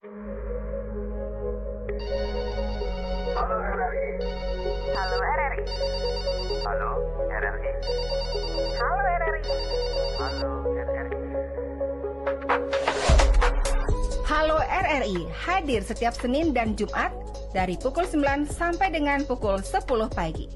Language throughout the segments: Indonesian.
Halo RRI. Halo RRI. Halo RRI. Halo RRI. Halo RRI. Halo RRI hadir setiap Senin dan Jumat dari pukul 9 sampai dengan pukul 10 pagi.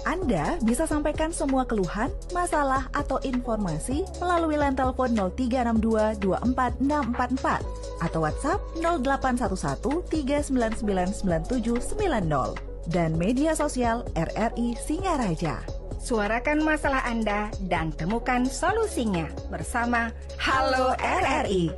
Anda bisa sampaikan semua keluhan, masalah, atau informasi melalui line telepon 0362 24644 atau WhatsApp 0811 399 9790 dan media sosial RRI Singaraja. Suarakan masalah Anda dan temukan solusinya bersama Halo RRI.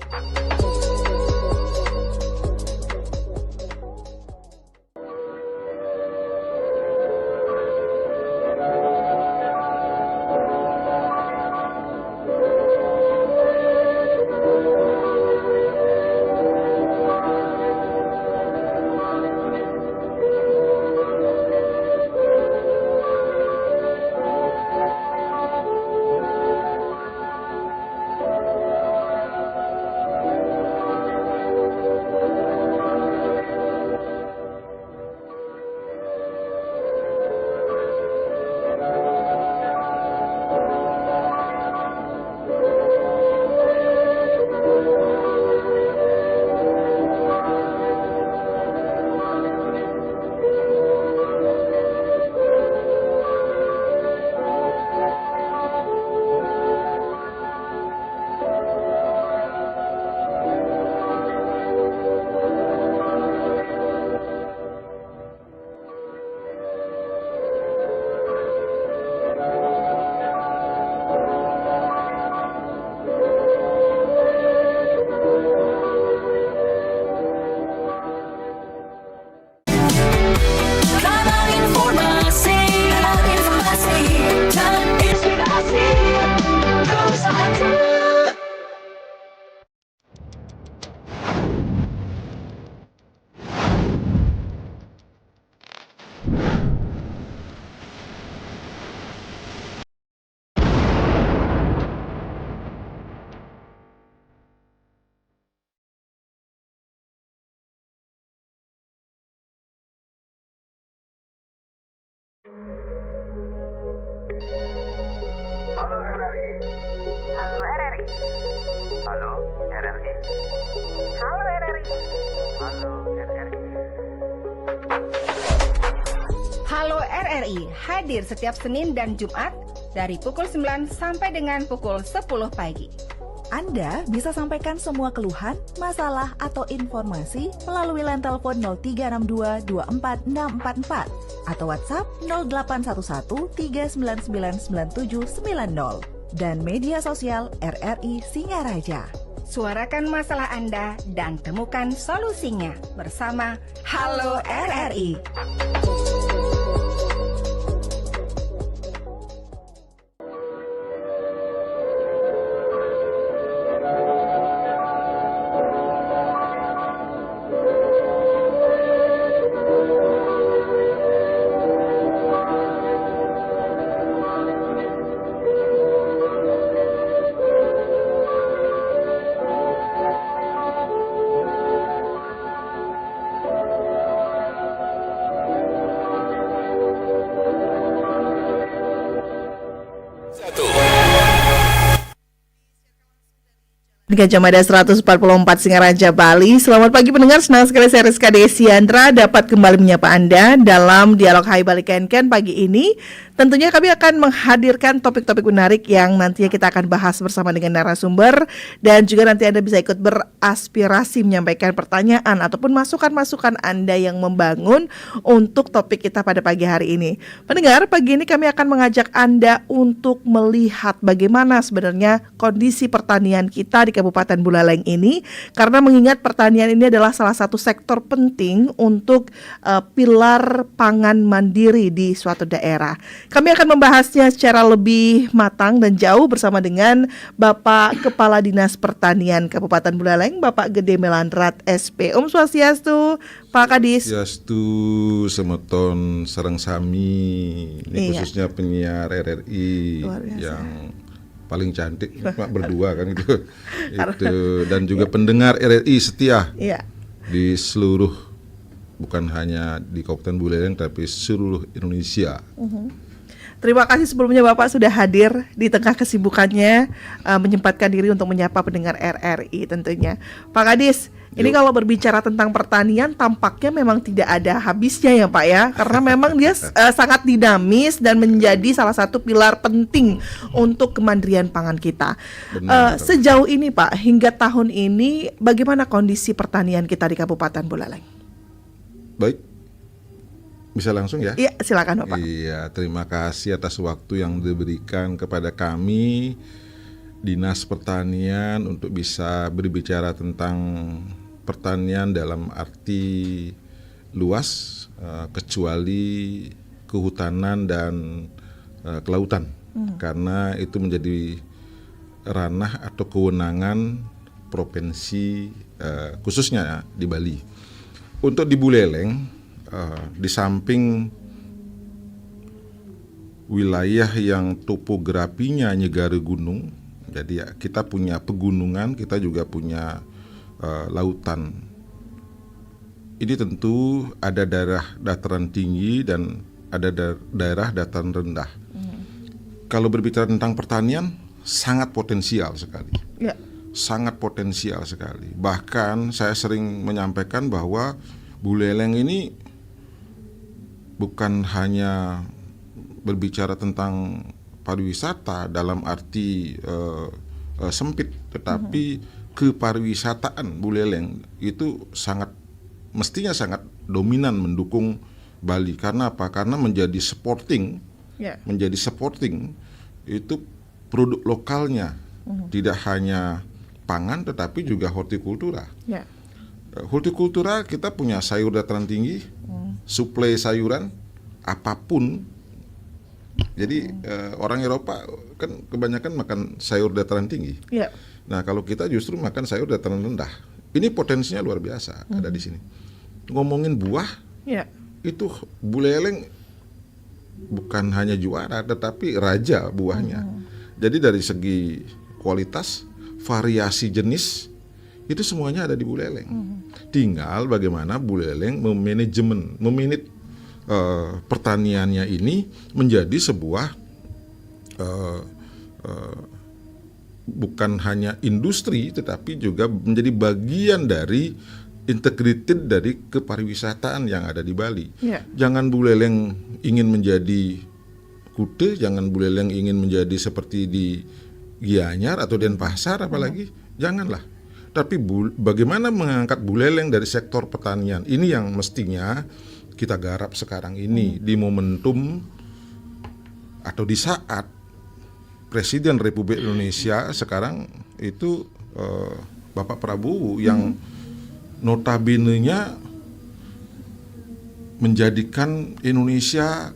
Halo RRI. Halo RRI. Halo RRI. Halo RRI. Halo RRI. Halo RRI hadir setiap Senin dan Jumat dari pukul 9 sampai dengan pukul 10 pagi. Anda bisa sampaikan semua keluhan, masalah, atau informasi melalui line telepon 0362 24644 atau WhatsApp 0811 399 9790 dan media sosial RRI Singaraja. Suarakan masalah Anda dan temukan solusinya bersama Halo RRI. Di Gajah Mada 144 Singaraja, Bali. Selamat pagi pendengar, senang sekali saya Rizka Desiandra dapat kembali menyapa Anda dalam Dialog Hai Bali Ken pagi ini. Tentunya kami akan menghadirkan topik-topik menarik yang nantinya kita akan bahas bersama dengan narasumber. Dan juga nanti Anda bisa ikut beraspirasi menyampaikan pertanyaan ataupun masukan-masukan Anda yang membangun untuk topik kita pada pagi hari ini. Pendengar, pagi ini kami akan mengajak Anda untuk melihat bagaimana sebenarnya kondisi pertanian kita di Kabupaten Buleleng ini, karena mengingat pertanian ini adalah salah satu sektor penting untuk pilar pangan mandiri di suatu daerah. Kami akan membahasnya secara lebih matang dan jauh bersama dengan Bapak Kepala Dinas Pertanian Kabupaten Buleleng, Bapak Gede Melandrat SP. Om Swastiastu, Pak Kadis. Swastiastu, semeton sareng sami. Ini khususnya penyiar RRI yang paling cantik, cuma berdua kan itu. Dan juga pendengar RRI setia. Iya. di seluruh, bukan hanya di Kabupaten Buleleng tapi seluruh Indonesia. Terima kasih sebelumnya Bapak sudah hadir di tengah kesibukannya, menyempatkan diri untuk menyapa pendengar RRI tentunya. Pak Kadis, ini kalau berbicara tentang pertanian tampaknya memang tidak ada habisnya ya Pak ya, karena memang dia sangat dinamis dan menjadi salah satu pilar penting untuk kemandirian pangan kita. Sejauh ini Pak, hingga tahun ini bagaimana kondisi pertanian kita di Kabupaten Buleleng? Baik. Bisa langsung ya? Iya, silakan Bapak. Iya, terima kasih atas waktu yang diberikan kepada kami Dinas Pertanian untuk bisa berbicara tentang pertanian dalam arti luas, kecuali kehutanan dan kelautan, karena itu menjadi ranah atau kewenangan provinsi, khususnya di Bali. Untuk di Buleleng, di samping wilayah yang topografinya negara gunung, jadi ya, kita punya pegunungan, kita juga punya lautan. Ini tentu ada daerah dataran tinggi dan ada daerah dataran rendah. Kalau berbicara tentang pertanian, sangat potensial sekali. Ya. Sangat potensial sekali. Bahkan saya sering menyampaikan bahwa Buleleng ini bukan hanya berbicara tentang pariwisata dalam arti sempit, tetapi kepariwisataan Buleleng itu mestinya sangat dominan mendukung Bali. Karena apa? Karena menjadi supporting itu produk lokalnya, tidak hanya pangan tetapi juga hortikultura. Hortikultura kita punya sayur dataran tinggi, suplai sayuran apapun. Jadi orang Eropa kan kebanyakan makan sayur dataran tinggi. Nah, kalau kita justru makan sayur dataran rendah. Ini potensinya luar biasa ada di sini. Ngomongin buah, itu Buleleng bukan hanya juara tetapi raja buahnya. Jadi dari segi kualitas, variasi jenis, itu semuanya ada di Buleleng. Tinggal bagaimana Buleleng memanage pertaniannya ini menjadi sebuah bukan hanya industri tetapi juga menjadi bagian dari integrated dari kepariwisataan yang ada di Bali. Jangan Buleleng ingin menjadi Kute, jangan Buleleng ingin menjadi seperti di Gianyar atau Denpasar apalagi, janganlah. Tapi bagaimana mengangkat Buleleng dari sektor pertanian, ini yang mestinya kita garap sekarang ini di momentum atau di saat Presiden Republik Indonesia sekarang itu Bapak Prabowo yang notabene-nya menjadikan Indonesia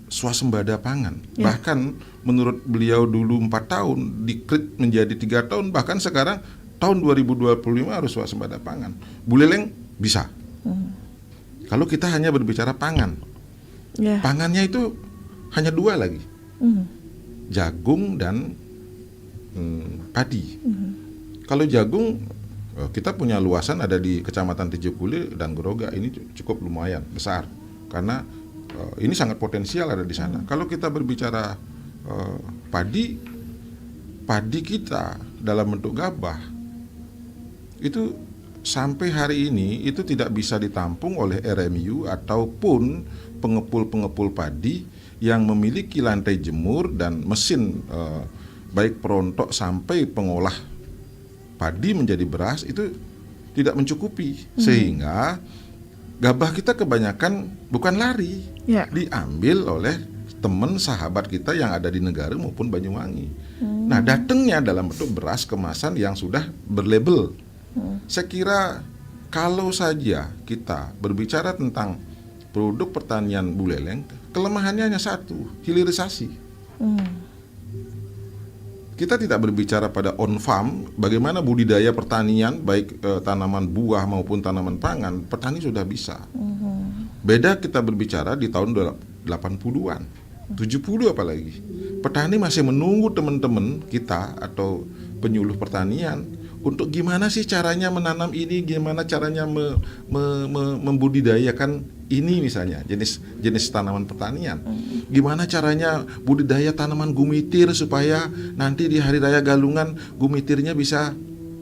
swasembada pangan. Bahkan menurut beliau dulu 4 tahun, dikrit menjadi 3 tahun, bahkan sekarang tahun 2025 harus swasembada pangan. Buleleng bisa. Kalau kita hanya berbicara pangan, pangannya itu hanya 2 lagi, jagung dan padi. Kalau jagung, kita punya luasan ada di Kecamatan Tijukuli dan Groga, ini cukup lumayan besar karena ini sangat potensial ada di sana. Kalau kita berbicara padi kita dalam bentuk gabah itu sampai hari ini itu tidak bisa ditampung oleh RMU ataupun pengepul padi yang memiliki lantai jemur dan mesin baik perontok sampai pengolah padi menjadi beras itu tidak mencukupi, sehingga gabah kita kebanyakan bukan lari, diambil oleh teman sahabat kita yang ada di negara maupun Banyuwangi. Nah, datangnya dalam bentuk beras kemasan yang sudah berlabel. Saya kira kalau saja kita berbicara tentang produk pertanian Buleleng, kelemahannya hanya satu, hilirisasi. Kita tidak berbicara pada on farm, bagaimana budidaya pertanian, baik tanaman buah maupun tanaman pangan, petani sudah bisa. Beda kita berbicara di tahun 80-an, 70 apalagi. Petani masih menunggu teman-teman kita atau penyuluh pertanian untuk gimana sih caranya menanam ini, gimana caranya membudidayakan ini misalnya jenis tanaman pertanian. Gimana caranya budidaya tanaman gumitir supaya nanti di hari raya Galungan gumitirnya bisa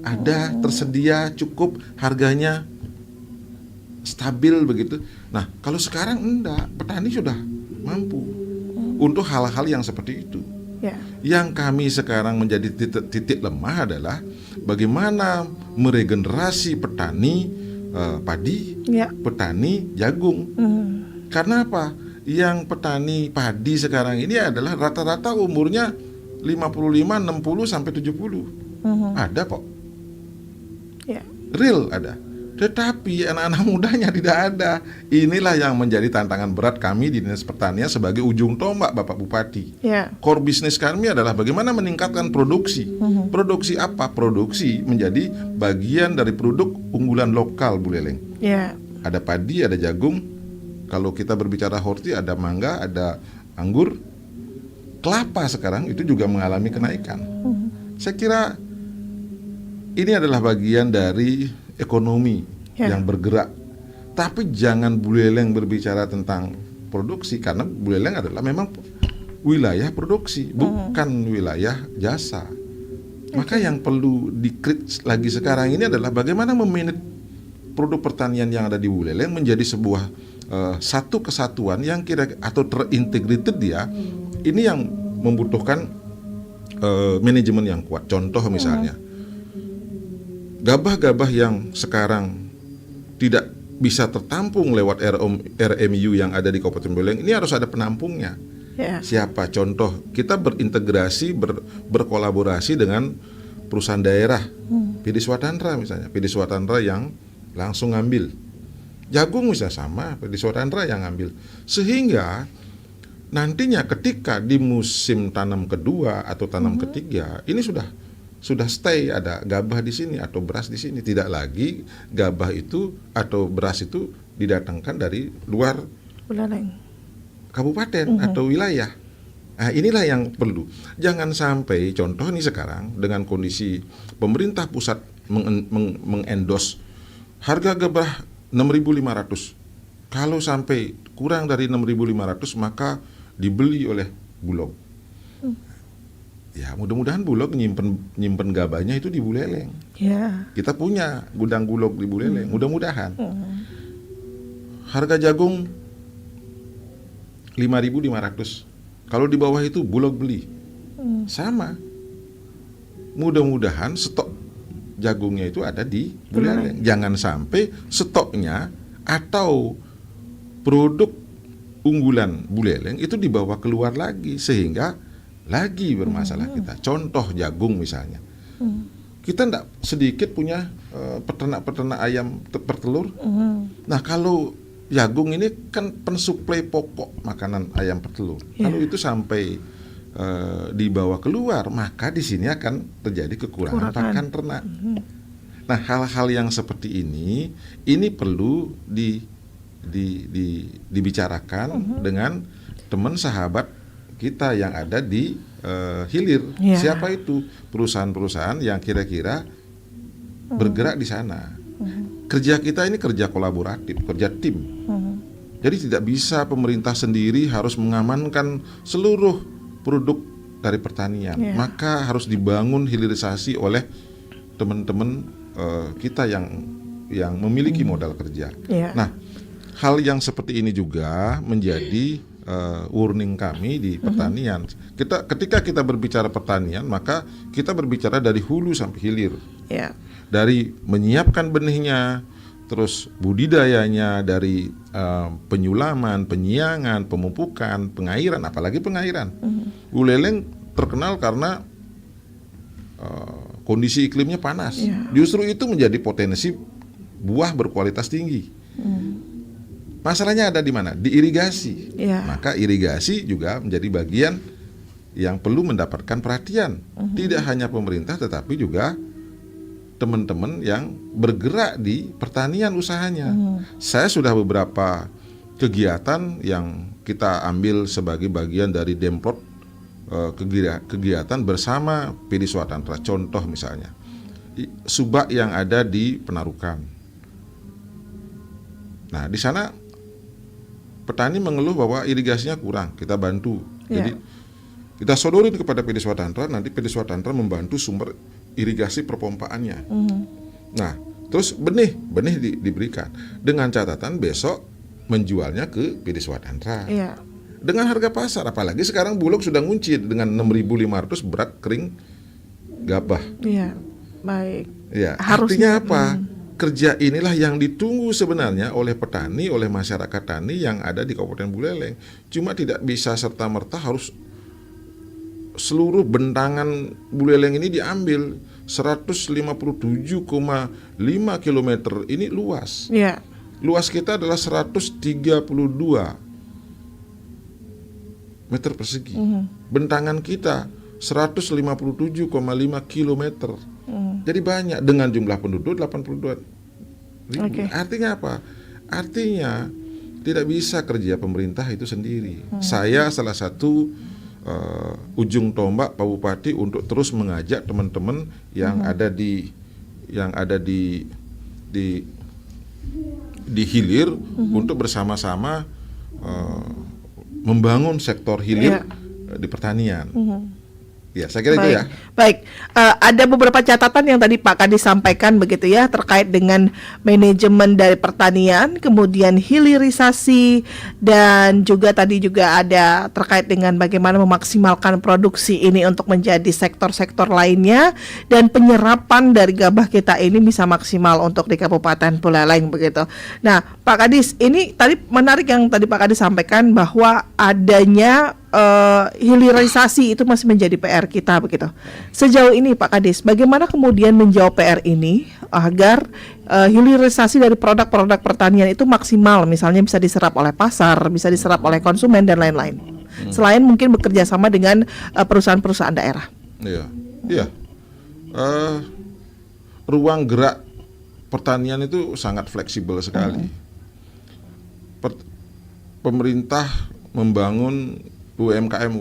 ada, tersedia, cukup, harganya stabil begitu. Nah, kalau sekarang enggak, petani sudah mampu untuk hal-hal yang seperti itu. Ya. Yang kami sekarang menjadi titik lemah adalah bagaimana meregenerasi petani padi, Ya. petani jagung. Karena apa? Yang petani padi sekarang ini adalah rata-rata umurnya 55, 60 sampai 70. Ada kok. Ya. Real ada. Tetapi anak-anak mudanya tidak ada. Inilah yang menjadi tantangan berat kami di Dinas Pertanian sebagai ujung tombak Bapak Bupati. Ya. Core bisnis kami adalah bagaimana meningkatkan produksi. Produksi apa? Produksi menjadi bagian dari produk unggulan lokal, Bu Leleng. Ya. Ada padi, ada jagung. Kalau kita berbicara horti, ada mangga, ada anggur. Kelapa sekarang itu juga mengalami kenaikan. Saya kira ini adalah bagian dari ekonomi yang bergerak. Tapi jangan Bu Leleng berbicara tentang produksi, karena Bu Leleng adalah memang wilayah produksi, bukan wilayah jasa. Maka yang perlu dikrit lagi sekarang ini adalah bagaimana memanage produk pertanian yang ada di Bu Leleng menjadi sebuah satu kesatuan yang kira atau terintegrated dia. Ini yang membutuhkan manajemen yang kuat. Contoh misalnya gabah-gabah yang sekarang tidak bisa tertampung lewat RMU yang ada di Kabupaten Buleleng, ini harus ada penampungnya. Ya. Siapa? Contoh, kita berintegrasi, berkolaborasi dengan perusahaan daerah, PD Swatandra misalnya, PD Swatandra yang langsung ngambil. Jagung misalnya sama, PD Swatandra yang ngambil. Sehingga nantinya ketika di musim tanam kedua atau tanam ketiga, ini sudah stay, ada gabah di sini atau beras di sini. Tidak lagi gabah itu atau beras itu didatangkan dari luar Buleleng. kabupaten atau wilayah. Nah, inilah yang perlu. Jangan sampai contoh nih sekarang dengan kondisi pemerintah pusat mengendos harga gabah 6.500. Kalau sampai kurang dari 6.500 maka dibeli oleh Bulog. Ya, mudah-mudahan Bulog nyimpen gabahnya itu di Buleleng. Ya. Kita punya gudang Bulog di Buleleng, mudah-mudahan. Harga jagung 5.500. Kalau di bawah itu Bulog beli. Sama. Mudah-mudahan stok jagungnya itu ada di Buleleng. Jangan sampai stoknya atau produk unggulan Buleleng itu dibawa keluar lagi sehingga lagi bermasalah kita. Contoh jagung misalnya. Kita tidak sedikit punya peternak-peternak ayam bertelur. Nah, kalau jagung ini kan pensuplai pokok makanan ayam bertelur. Kalau itu sampai dibawa keluar, maka di sini akan terjadi kekurangan pakan ternak. Nah, hal-hal yang seperti ini perlu dibicarakan dengan teman sahabat kita yang ada di hilir. Siapa itu? Perusahaan-perusahaan yang kira-kira bergerak di sana. Kerja kita ini kerja kolaboratif, kerja tim. Jadi tidak bisa pemerintah sendiri harus mengamankan seluruh produk dari pertanian. Maka harus dibangun hilirisasi oleh teman-teman kita yang memiliki modal kerja. Nah, hal yang seperti ini juga menjadi warning kami di pertanian. Ketika kita berbicara pertanian, maka kita berbicara dari hulu sampai hilir. Dari menyiapkan benihnya, terus budidayanya, dari penyulaman, penyiangan, pemupukan, pengairan, apalagi pengairan. Buleleng terkenal karena kondisi iklimnya panas. Justru itu menjadi potensi buah berkualitas tinggi. Masalahnya ada di mana? Di irigasi. Maka irigasi juga menjadi bagian yang perlu mendapatkan perhatian. Tidak hanya pemerintah tetapi juga teman-teman yang bergerak di pertanian usahanya. Saya sudah beberapa kegiatan yang kita ambil sebagai bagian dari Demprot, kegiatan bersama PD Swatandra. Contoh misalnya, subak yang ada di Penarukan. Nah, di sana petani mengeluh bahwa irigasinya kurang, kita bantu. Ya. Jadi kita sodorin kepada PD Swatantra, nanti PD Swatantra membantu sumber irigasi perpompaannya. Nah, terus benih diberikan dengan catatan besok menjualnya ke PD Swatantra. Iya. Dengan harga pasar, apalagi sekarang Bulog sudah ngunci dengan 6.500 berat kering gabah. Iya. Baik. Ya, Harusnya, artinya apa? Kerja inilah yang ditunggu sebenarnya oleh petani, oleh masyarakat tani yang ada di Kabupaten Buleleng. Cuma tidak bisa serta-merta harus seluruh bentangan Buleleng ini diambil. 157,5 km ini luas. Iya. Luas kita adalah 132 meter persegi. Bentangan kita 157,5 km. Jadi banyak dengan jumlah penduduk 82 ribu. Oke. Artinya apa? Artinya tidak bisa kerja pemerintah itu sendiri. Saya salah satu ujung tombak Pak Bupati untuk terus mengajak teman-teman yang ada di hilir untuk bersama-sama membangun sektor hilir di pertanian. Ya, saya kira itu ya. Baik, ada beberapa catatan yang tadi Pak Kadis sampaikan begitu ya terkait dengan manajemen dari pertanian, kemudian hilirisasi, dan juga tadi juga ada terkait dengan bagaimana memaksimalkan produksi ini untuk menjadi sektor-sektor lainnya, dan penyerapan dari gabah kita ini bisa maksimal untuk di Kabupaten Buleleng begitu. Nah, Pak Kadis, ini tadi menarik yang tadi Pak Kadis sampaikan bahwa adanya hilirisasi itu masih menjadi PR kita begitu. Sejauh ini Pak Kadis, bagaimana kemudian menjawab PR ini agar hilirisasi dari produk-produk pertanian itu maksimal, misalnya bisa diserap oleh pasar, bisa diserap oleh konsumen dan lain-lain. Selain mungkin bekerja sama dengan perusahaan-perusahaan daerah. Iya. Ruang gerak pertanian itu sangat fleksibel sekali. Pemerintah membangun UMKM.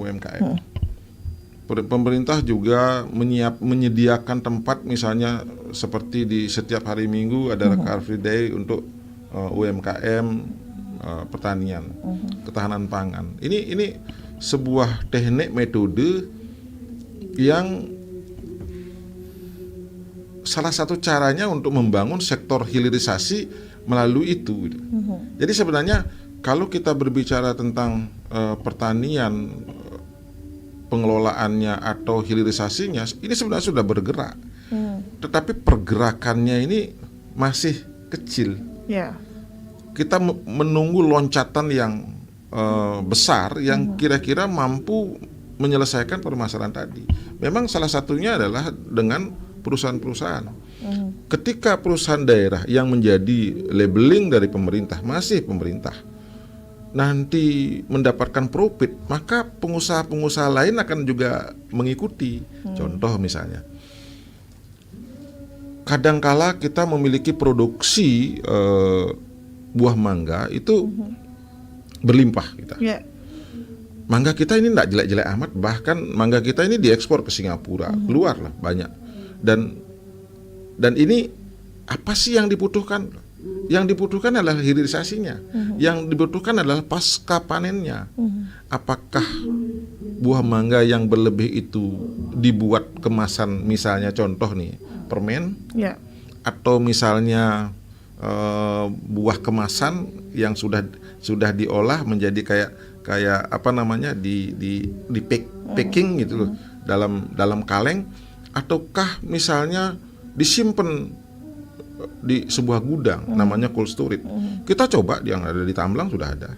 Pemerintah juga menyediakan tempat, misalnya seperti di setiap hari Minggu ada Car Free Day untuk UMKM pertanian, ketahanan pangan. Ini sebuah teknik metode yang salah satu caranya untuk membangun sektor hilirisasi melalui itu. Jadi sebenarnya kalau kita berbicara tentang pertanian, pengelolaannya atau hilirisasinya, ini sebenarnya sudah bergerak. Tetapi pergerakannya ini masih kecil. Kita menunggu loncatan yang besar yang kira-kira mampu menyelesaikan permasalahan tadi. Memang salah satunya adalah dengan perusahaan-perusahaan. Ketika perusahaan daerah yang menjadi labeling dari pemerintah, masih pemerintah, nanti mendapatkan profit, maka pengusaha-pengusaha lain akan juga mengikuti. Contoh misalnya, kadangkala kita memiliki produksi buah mangga itu berlimpah kita. Mangga kita ini tidak jelek-jelek amat, bahkan mangga kita ini diekspor ke Singapura, keluar lah banyak. Dan ini apa sih yang dibutuhkan? Yang dibutuhkan adalah hilirisasinya. Yang dibutuhkan adalah pasca panennya. Apakah buah mangga yang berlebih itu dibuat kemasan, misalnya contoh nih permen, atau misalnya buah kemasan yang sudah diolah menjadi kayak apa namanya di packing gitu loh, dalam kaleng, ataukah misalnya disimpan di sebuah gudang namanya cold storage. Kita coba yang ada di Tamblang sudah ada.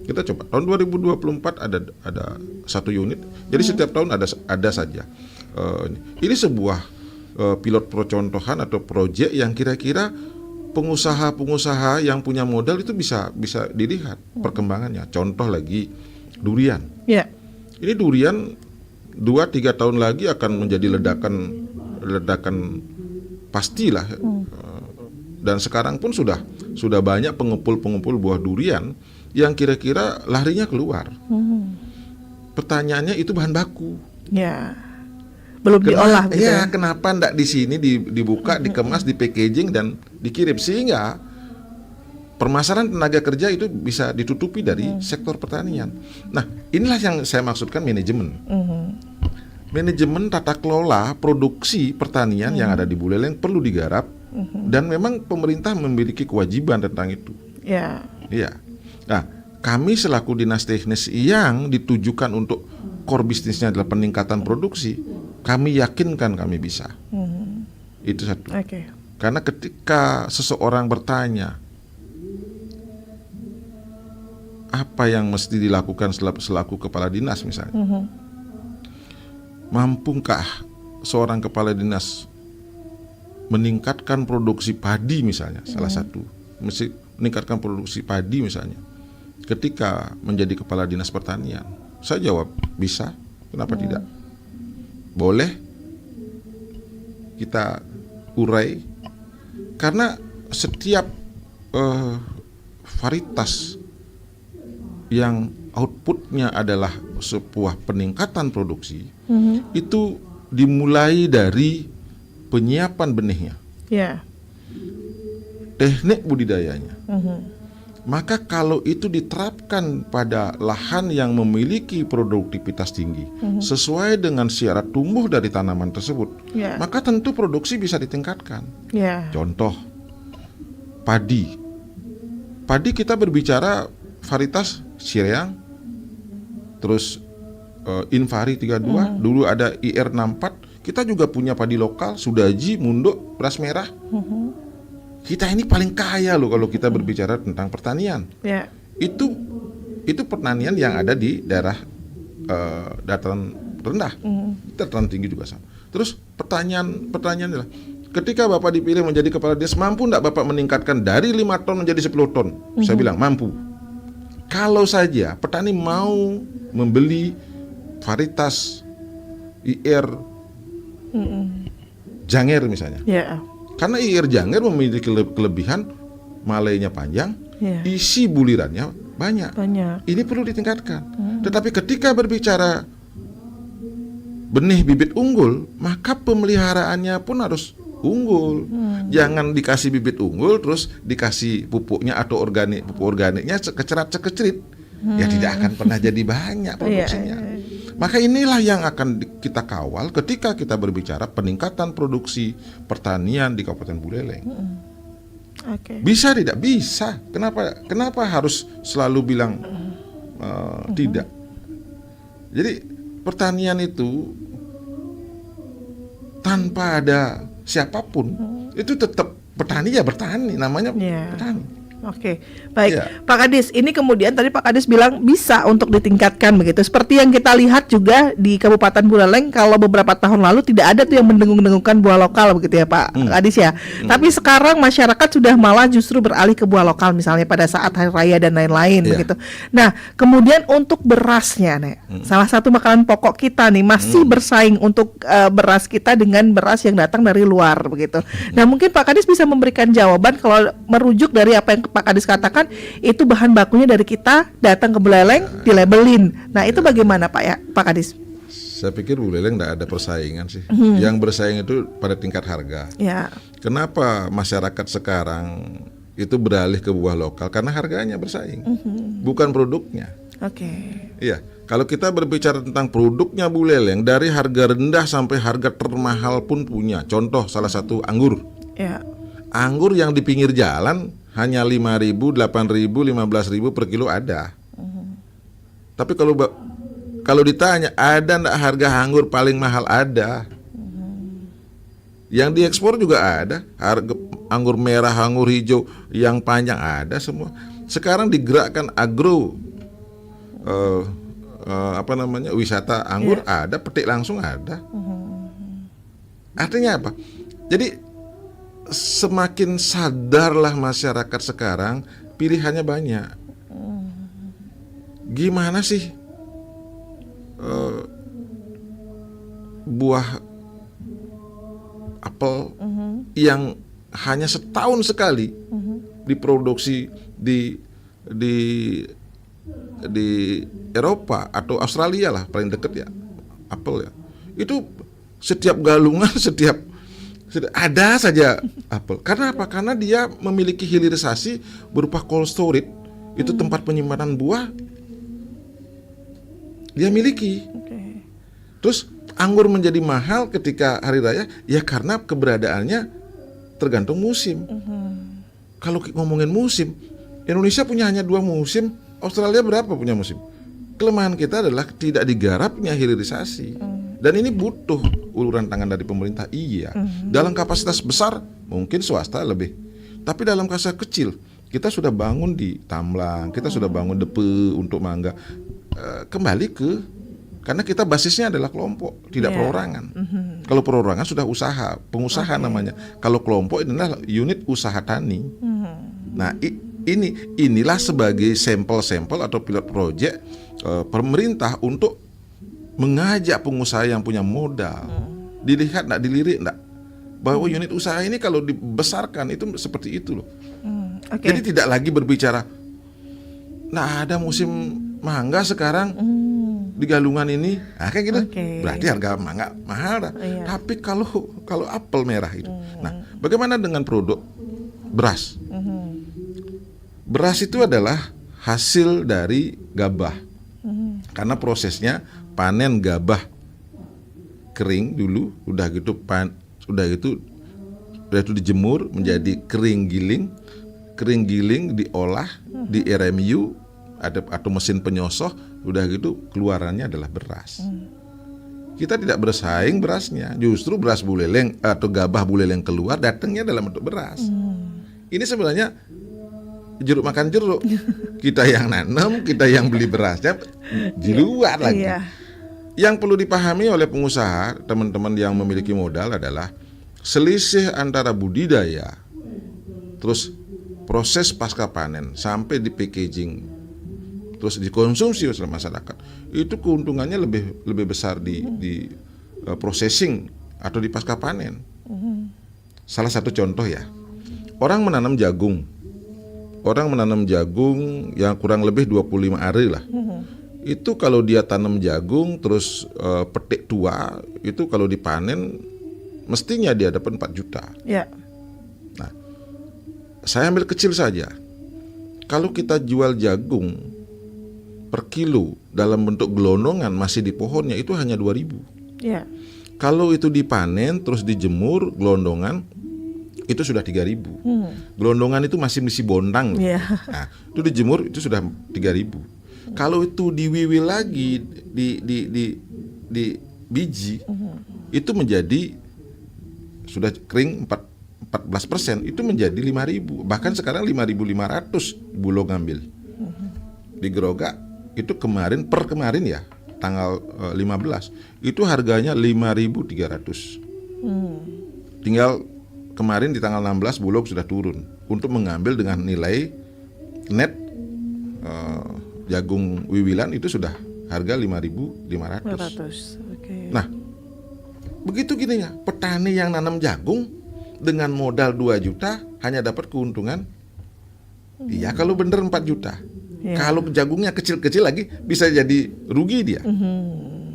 Kita coba tahun 2024 ada 1 unit. Jadi setiap tahun ada saja. Ini sebuah pilot percontohan atau proyek yang kira-kira pengusaha-pengusaha yang punya modal itu bisa dilihat perkembangannya. Contoh lagi durian. Ini durian 2-3 tahun lagi akan menjadi ledakan pastilah. Dan sekarang pun sudah banyak pengumpul buah durian yang kira-kira larinya keluar. Pertanyaannya itu bahan baku. belum diolah gitu ya, kenapa enggak di sini dibuka, dikemas, di packaging dan dikirim, sehingga permasalahan tenaga kerja itu bisa ditutupi dari sektor pertanian. Nah, inilah yang saya maksudkan manajemen. Manajemen tata kelola produksi pertanian yang ada di Buleleng perlu digarap, dan memang pemerintah memiliki kewajiban tentang itu. Ya. Iya. Nah, kami selaku dinas teknis yang ditujukan untuk core bisnisnya adalah peningkatan produksi, kami yakinkan kami bisa. Itu satu. Oke. Karena ketika seseorang bertanya apa yang mesti dilakukan selaku kepala dinas misalnya, mampukah seorang kepala dinas meningkatkan produksi padi misalnya, salah satu, mesti meningkatkan produksi padi misalnya, ketika menjadi kepala dinas pertanian? Saya jawab bisa, kenapa tidak? Boleh kita urai, karena setiap varietas yang outputnya adalah sebuah peningkatan produksi, itu dimulai dari penyiapan benihnya, Ya. teknik budidayanya. Maka kalau itu diterapkan pada lahan yang memiliki produktivitas tinggi, sesuai dengan syarat tumbuh dari tanaman tersebut, Ya. maka tentu produksi bisa ditingkatkan. Ya. Contoh, padi. Padi kita berbicara varietas Sireang, terus Invari 32, dulu ada IR64, kita juga punya padi lokal, Sudaji, Munduk, beras merah. Kita ini paling kaya loh kalau kita berbicara tentang pertanian. Ya. Itu pertanian yang ada di daerah dataran rendah, dataran tinggi juga sama. Terus pertanyaan adalah, ketika Bapak dipilih menjadi kepala dinas, mampu enggak Bapak meningkatkan dari 5 ton menjadi 10 ton? Saya bilang mampu. Kalau saja petani mau membeli varietas IR Janger misalnya. Ya. Karena IR Janger memiliki kelebihan malainya panjang, Ya. isi bulirannya banyak. Banyak. Ini perlu ditingkatkan. Tetapi ketika berbicara benih bibit unggul, maka pemeliharaannya pun harus unggul. Jangan dikasih bibit unggul terus dikasih pupuknya atau pupuk organiknya kecerat-kecerit. Ya tidak akan pernah jadi banyak produksinya. Maka inilah yang akan kita kawal ketika kita berbicara peningkatan produksi pertanian di Kabupaten Buleleng. Oke. Bisa tidak? Bisa. Kenapa harus selalu bilang tidak? Jadi pertanian itu tanpa ada siapapun itu tetap petani, ya bertani, namanya petani. Oke, baik. Ya. Pak Kadis, ini kemudian tadi Pak Kadis bilang bisa untuk ditingkatkan begitu. Seperti yang kita lihat juga di Kabupaten Buleleng, kalau beberapa tahun lalu tidak ada tuh yang mendengung-dengungkan buah lokal begitu ya Pak Kadis ya. Tapi sekarang masyarakat sudah malah justru beralih ke buah lokal misalnya pada saat hari raya dan lain-lain begitu. Nah, kemudian untuk berasnya nih, salah satu makanan pokok kita nih masih bersaing untuk beras kita dengan beras yang datang dari luar begitu. Nah, mungkin Pak Kadis bisa memberikan jawaban kalau merujuk dari apa yang Pak Kadis katakan, itu bahan bakunya dari kita datang ke Buleleng dilabelin. Nah, itu bagaimana Pak Kadis? Saya pikir Buleleng tidak ada persaingan sih. Yang bersaing itu pada tingkat harga. Ya. Kenapa masyarakat sekarang itu beralih ke buah lokal? Karena harganya bersaing, bukan produknya. Oke. Iya, kalau kita berbicara tentang produknya Buleleng, dari harga rendah sampai harga termahal pun punya. Contoh salah satu anggur. Ya. Anggur yang di pinggir jalan hanya 5.000, 8.000, 15.000 per kilo ada. Tapi kalau ditanya ada enggak harga anggur paling mahal, ada. Yang diekspor juga ada, harga anggur merah, anggur hijau yang panjang ada semua. Sekarang digerakkan agro wisata anggur ada, petik langsung ada. Artinya apa? Jadi semakin sadarlah masyarakat sekarang, pilihannya banyak. Gimana sih buah apel yang hanya setahun sekali diproduksi di Eropa atau Australia lah paling dekat ya, apel ya. Itu setiap galungan, setiap ada saja apel. Karena apa? Karena dia memiliki hilirisasi berupa cold storage, itu tempat penyimpanan buah dia miliki. Terus anggur menjadi mahal ketika hari raya, ya karena keberadaannya tergantung musim. Kalau ngomongin musim, Indonesia punya hanya 2 musim, Australia berapa punya musim? Kelemahan kita adalah tidak digarapnya hilirisasi. Dan ini butuh uluran tangan dari pemerintah, iya. Dalam kapasitas besar mungkin swasta lebih. Tapi dalam kapasitas kecil, kita sudah bangun di Tamblang, kita sudah bangun Depe untuk mangga. Kembali ke, karena kita basisnya adalah kelompok, tidak perorangan. Kalau perorangan sudah usaha, pengusaha namanya. Kalau kelompok inilah unit usaha tani. Nah, inilah sebagai sampel-sampel atau pilot project pemerintah untuk mengajak pengusaha yang punya modal, dilihat enggak, dilirik enggak, bahwa unit usaha ini kalau dibesarkan itu seperti itu loh. Jadi tidak lagi berbicara, nah ada musim mangga sekarang di Galungan ini, nah kayak gitu, berarti harga mangga mahal dah. Tapi kalau apel merah itu, nah bagaimana dengan produk beras? Beras itu adalah hasil dari gabah, karena prosesnya panen gabah kering dulu, udah itu dijemur menjadi kering giling diolah di RMU atau mesin penyosoh, udah gitu keluarannya adalah beras. Kita tidak bersaing berasnya, justru beras buleleng atau gabah buleleng keluar datangnya dalam bentuk beras. Ini sebenarnya jeruk makan jeruk. Kita yang nanam, kita yang beli berasnya di luar lagi. Yang perlu dipahami oleh pengusaha, teman-teman yang memiliki modal adalah selisih antara budidaya, terus proses pasca panen sampai di packaging, terus dikonsumsi oleh masyarakat. Itu keuntungannya lebih besar di processing atau di pasca panen. Salah satu contoh ya, orang menanam jagung yang kurang lebih 25 hari lah. Itu kalau dia tanam jagung terus petik tua, itu kalau dipanen mestinya dia dapat 4 juta. Nah, saya ambil kecil saja. Kalau kita jual jagung per kilo dalam bentuk gelondongan masih di pohonnya itu hanya 2.000. Kalau itu dipanen terus dijemur gelondongan itu sudah 3.000. Gelondongan itu masih bondang. Nah, itu dijemur itu sudah 3.000. Kalau itu diwiwil lagi di biji, itu menjadi sudah kering 14%, itu menjadi 5.000. Bahkan sekarang 5.500 Bulog ngambil. Di Gerogak itu kemarin ya, tanggal 15, itu harganya 5.300. Tinggal kemarin di tanggal 16 Bulog sudah turun untuk mengambil dengan nilai net jagung wiwilan itu sudah harga 5.500. Nah, begitu gini ya, petani yang nanam jagung dengan modal 2 juta hanya dapat keuntungan iya kalau bener 4 juta. Kalau jagungnya kecil-kecil lagi bisa jadi rugi dia.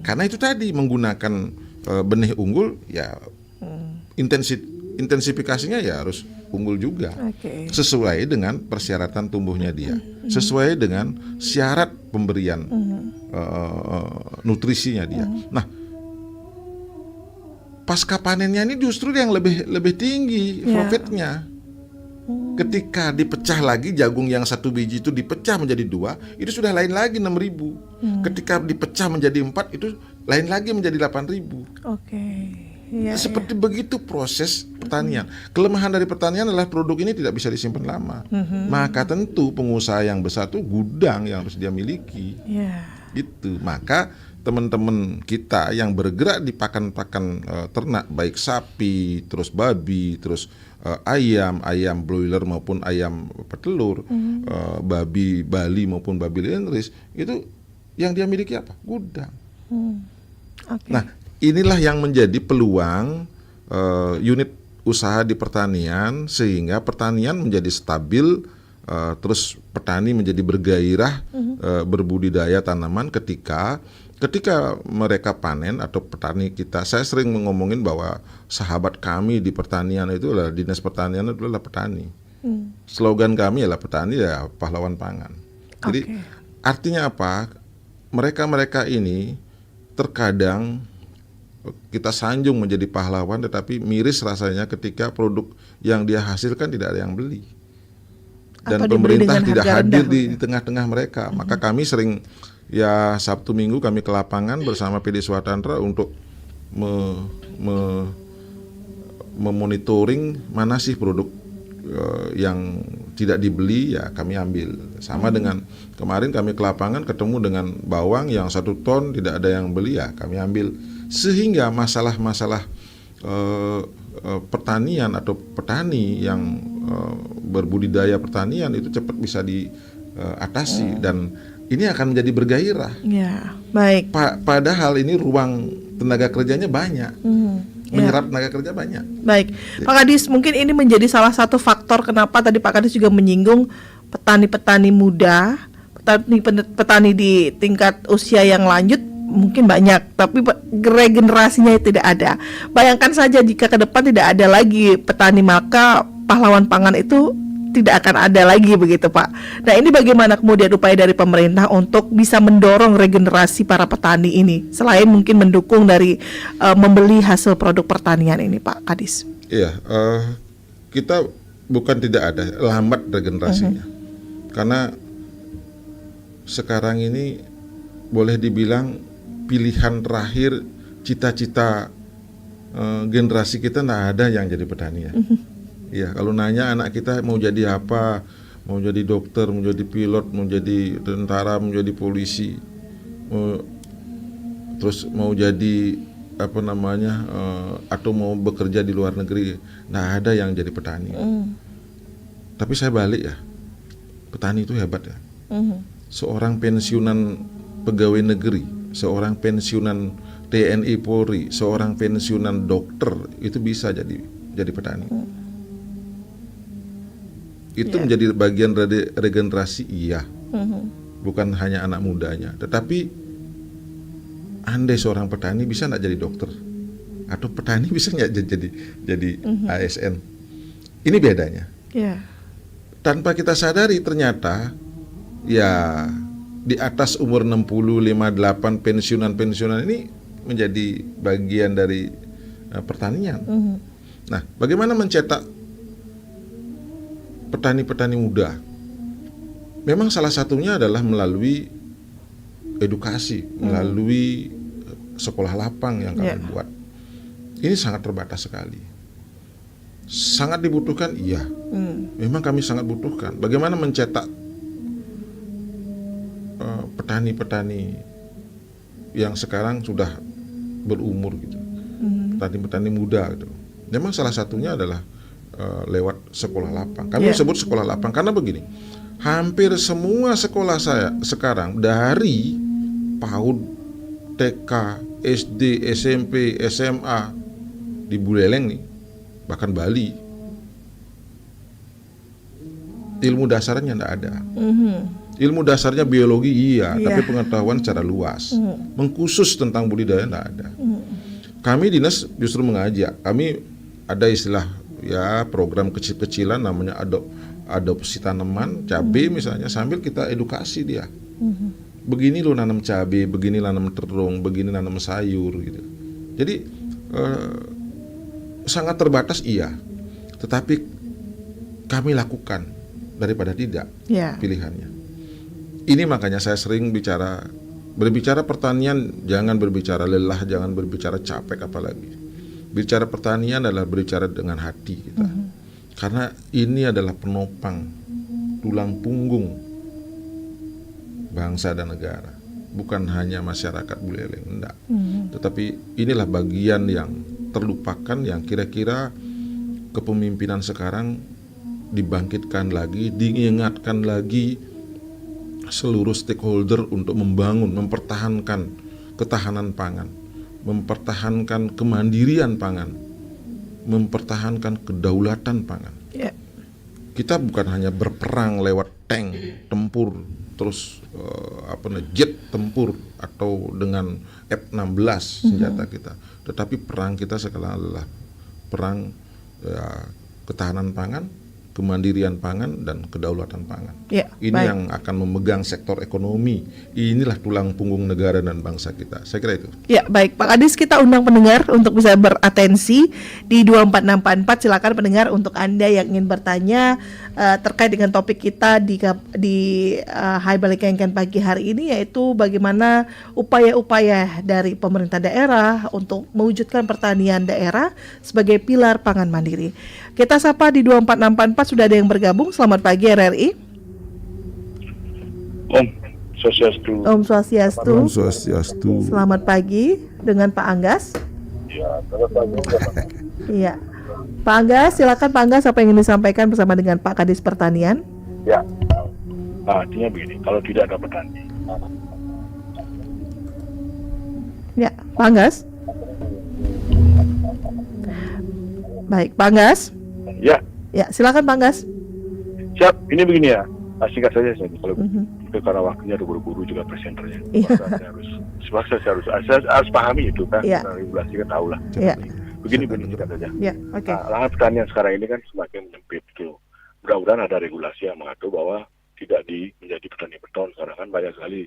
Karena itu tadi menggunakan benih unggul ya, intensifikasinya ya harus unggul juga, sesuai dengan persyaratan tumbuhnya dia, sesuai dengan syarat pemberian nutrisinya dia. Nah, pasca panennya ini justru yang lebih tinggi profitnya. Ketika dipecah lagi jagung yang 1 biji itu dipecah menjadi 2, itu sudah lain lagi 6.000. Ketika dipecah menjadi 4 itu lain lagi menjadi 8.000. Seperti begitu proses pertanian. Kelemahan dari pertanian adalah produk ini tidak bisa disimpan lama. Maka tentu pengusaha yang besar itu gudang yang harus dia miliki. Gitu. Maka teman-teman kita yang bergerak di pakan-pakan ternak, baik sapi, terus babi, terus ayam broiler maupun ayam petelur, babi Bali maupun babi Lenris, itu yang dia miliki apa? Gudang. Nah, inilah yang menjadi peluang unit usaha di pertanian, sehingga pertanian menjadi stabil, terus petani menjadi bergairah berbudidaya tanaman ketika ketika mereka panen atau petani kita, saya sering ngomongin bahwa sahabat kami di pertanian itu adalah Dinas Pertanian itu adalah petani. Slogan kami adalah petani ya pahlawan pangan. Jadi artinya apa? Mereka-mereka ini terkadang kita sanjung menjadi pahlawan, tetapi miris rasanya ketika produk yang dia hasilkan tidak ada yang beli. Dan Atau dibeli pemerintah dengan tidak harga hadir rendah, di tengah-tengah mereka. Maka kami sering ya Sabtu Minggu kami ke lapangan bersama PD Swatantra untuk memonitoring mana sih produk yang tidak dibeli, ya kami ambil. Sama dengan kemarin kami ke lapangan ketemu dengan bawang yang 1 ton tidak ada yang beli, ya kami ambil. Sehingga masalah-masalah pertanian atau petani yang berbudidaya pertanian itu cepat bisa diatasi dan ini akan menjadi bergairah. Ya, baik. Padahal ini ruang tenaga kerjanya banyak, menyerap tenaga kerja banyak. Baik, Pak Kadis, mungkin ini menjadi salah satu faktor kenapa tadi Pak Kadis juga menyinggung petani-petani muda, petani di tingkat usia yang lanjut mungkin banyak, tapi regenerasinya tidak ada. Bayangkan saja jika ke depan tidak ada lagi petani, maka pahlawan pangan itu tidak akan ada lagi, begitu Pak. Nah, ini bagaimana kemudian upaya dari pemerintah untuk bisa mendorong regenerasi para petani ini, selain mungkin mendukung dari membeli hasil produk pertanian ini, Pak Kadis? Iya, kita bukan tidak ada, lambat regenerasinya. Karena sekarang ini boleh dibilang pilihan terakhir, cita-cita generasi kita nggak ada yang jadi petani ya. Ya, kalau nanya anak kita mau jadi apa, mau jadi dokter, mau jadi pilot, mau jadi tentara, mau jadi polisi, terus mau jadi apa namanya, atau mau bekerja di luar negeri, nggak ada yang jadi petani. Tapi saya balik ya, petani itu hebat ya. Seorang pensiunan pegawai negeri, seorang pensiunan TNI Polri, seorang pensiunan dokter itu bisa jadi petani. Itu menjadi bagian dari regenerasi, iya. Bukan hanya anak mudanya, tetapi andai seorang petani bisa nggak jadi dokter, atau petani bisa nggak jadi ASN. Ini bedanya. Tanpa kita sadari ternyata ya di atas umur 60, 58 pensiunan ini menjadi bagian dari pertanian. Nah, bagaimana mencetak petani-petani muda? Memang salah satunya adalah melalui edukasi, melalui sekolah lapang yang kami buat. Ini sangat terbatas sekali. Sangat dibutuhkan, iya. Memang kami sangat butuhkan. Bagaimana mencetak petani-petani yang sekarang sudah berumur gitu, petani-petani muda gitu. Memang salah satunya adalah lewat sekolah lapang. Kami sebut sekolah lapang karena begini, hampir semua sekolah saya sekarang dari PAUD, TK, SD, SMP, SMA di Buleleng nih, bahkan Bali, ilmu dasarnya tidak ada. Ilmu dasarnya biologi iya, tapi pengetahuan secara luas, mengkhusus tentang budidaya tidak ada. Kami dinas justru mengajak, kami ada istilah ya program kecil-kecilan namanya adopsi tanaman cabai misalnya, sambil kita edukasi dia. Begini lo nanam cabai, begini nanam terung, begini nanam sayur gitu. Jadi sangat terbatas iya, tetapi kami lakukan daripada tidak pilihannya. Ini makanya saya sering berbicara pertanian, jangan berbicara lelah, jangan berbicara capek apalagi. Bicara pertanian adalah berbicara dengan hati kita. Karena ini adalah penopang, tulang punggung bangsa dan negara. Bukan hanya masyarakat Buleleng, enggak. Tetapi inilah bagian yang terlupakan, yang kira-kira kepemimpinan sekarang dibangkitkan lagi, diingatkan lagi seluruh stakeholder untuk membangun, mempertahankan ketahanan pangan, mempertahankan kemandirian pangan, mempertahankan kedaulatan pangan. Kita bukan hanya berperang lewat tank, tempur, terus jet tempur atau dengan F-16 senjata kita. Tetapi perang kita sekarang adalah perang ketahanan pangan, kemandirian pangan, dan kedaulatan pangan. Ya, Ini baik. yang akan memegang sektor ekonomi. Inilah tulang punggung negara dan bangsa kita. Saya kira itu. Ya, baik. Pak Kadis, kita undang pendengar untuk bisa beratensi di 24644. Silakan pendengar untuk Anda yang ingin bertanya terkait dengan topik kita di Hai Balikengken pagi hari ini, yaitu bagaimana upaya-upaya dari pemerintah daerah untuk mewujudkan pertanian daerah sebagai pilar pangan mandiri. Kita sapa di 24644, sudah ada yang bergabung. Selamat pagi RRI. Om Swastiastu. Om Swastiastu. Om Swastiastu. Selamat pagi dengan Pak Anggas. Ya, selamat pagi. Iya. Pak Anggas, silakan Pak Anggas, apa yang ingin disampaikan bersama dengan Pak Kadis Pertanian? Ya. Nah, artinya begini, kalau tidak ada petani. Ya, Pak Anggas. Baik, Pak Anggas. Ya, Ya, silakan Pak Anggas. siap. Ini begini ya. Singkat saja kalau Mhm. itu karena waktunya ada buru-buru juga presenternya. Iya. Saya harus pahami itu kan. Iya. Regulasi kan tahu lah. Iya. Begini singkat saja. Ya, oke. Nah, lahan pertanian sekarang ini kan semakin menyempit tuh. Mudah-mudahan ada regulasi yang mengatur bahwa tidak menjadi petani beton. Sekarang kan banyak sekali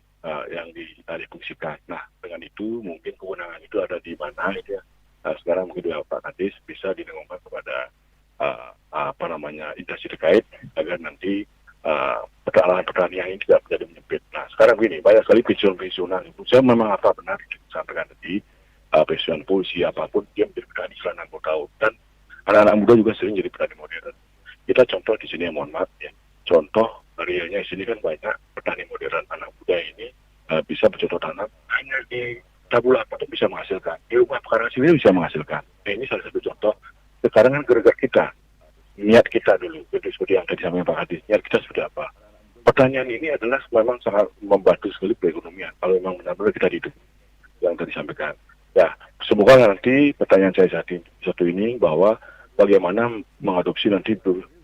yang difungsikan. Nah, dengan itu mungkin kewenangan itu ada di mana gitu ya. Sekarang mungkin Pak Kadis bisa didengungkan kepada instansi terkait agar nanti lahan pertanian ini tidak menjadi menyempit. Nah, sekarang begini, banyak sekali pensiun-pensiunan. Saya memang apa benar disampaikan tadi, pensiun polisi apapun dia menjadi petani selama 60 tahun, dan anak-anak muda juga sering jadi petani modern. Kita contoh di sini, mohon maaf ya, contoh realnya di sini kan banyak petani modern anak muda ini bisa bercocok tanam hanya di tabula atau bisa menghasilkan di rumah perkara sendiri bisa menghasilkan. Nah, ini salah satu contoh. Sekarang kan gerak kita, niat kita dulu, seperti yang tadi sampaikan Pak Kadis, niat kita sudah apa? Pertanian ini adalah memang sangat membantu sekali perekonomian kalau memang benar-benar kita hidup yang tadi sampaikan. Ya, semoga nanti pertanyaan saya satu ini bahwa bagaimana mengadopsi nanti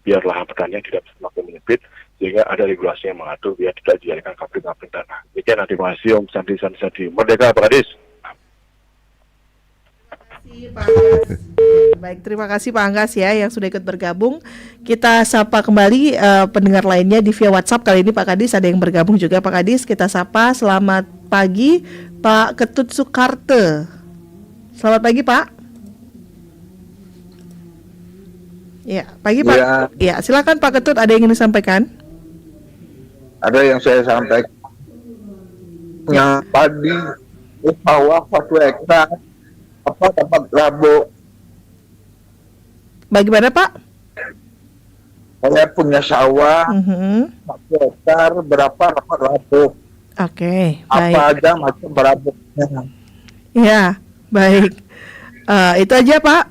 biar lahan pertanian tidak semakin menyempit, sehingga ada regulasi yang mengatur biar tidak dijadikan kapling-kapling tanah. Demikian, terima kasih Om Santi. Merdeka Pak Kadis. Baik, terima kasih Pak Anggas ya yang sudah ikut bergabung. Kita sapa kembali pendengar lainnya di via WhatsApp. Kali ini Pak Kadis ada yang bergabung juga. Pak Kadis, kita sapa. Selamat pagi Pak Ketut Sukarte. Selamat pagi Pak. Ya, pagi Pak. Ya, silakan Pak Ketut, ada yang ingin disampaikan? Ada yang saya sampaikan. Yang padi bawah 1 hektar dapat labu. Bagaimana Pak? Saya punya sawah 1 hektar, berapa dapat labu? Oke, baik. Apa aja macam berabuknya. Ya, baik. Itu aja Pak.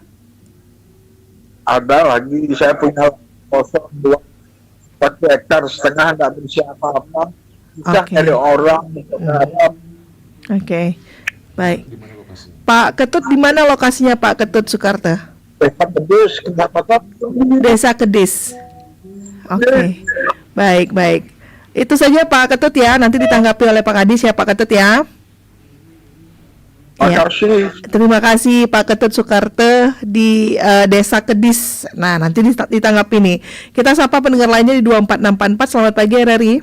Ada lagi, saya punya kosong 1 hektar setengah, nggak berisi apa-apa. Bisa Oke. dari orang untuk garap. Oke, baik. Pak Ketut, di mana lokasinya Pak Ketut Sukarte? Desa Kedus, pendapatan Desa Kedis. Oke, baik. Itu saja Pak Ketut ya, nanti ditanggapi oleh Pak Kadis ya Pak Ketut ya. Ya. makasih. Terima kasih Pak Ketut Sukarte di Desa Kedis. Nah, nanti ditanggapi nih. Kita sapa pendengar lainnya di 24644. Selamat pagi RRI.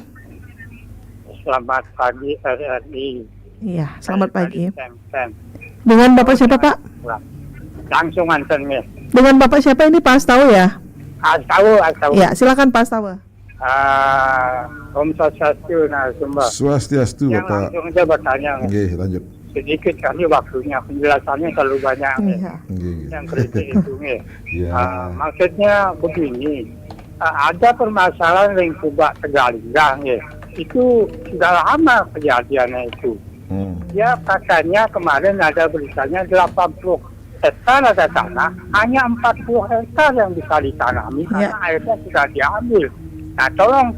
Selamat pagi RRI. Iya, selamat pagi. Sen. Dengan Bapak siapa Pak? Langsung anten nih. Dengan Bapak siapa ini Pak Astawa ya? Tahu. Ya, silakan Pak Astawa. Om Swastiastu narasumber. Swastiastu Yang Bapak. langsung aja bertanya. Nggih, lanjut. Sedikit kali waktunya, penjelasannya terlalu banyak. Iya. Nggih. Yang kritik itu nih. Ya. Maksudnya begini, ada permasalahan lingkungan Tegalinggah nih. Itu sudah lama kejadiannya itu. Ya katanya kemarin ada beritanya 80 hektar ada tanah, hanya 40 hektar yang bisa ditanami karena airnya sudah diambil. Nah tolong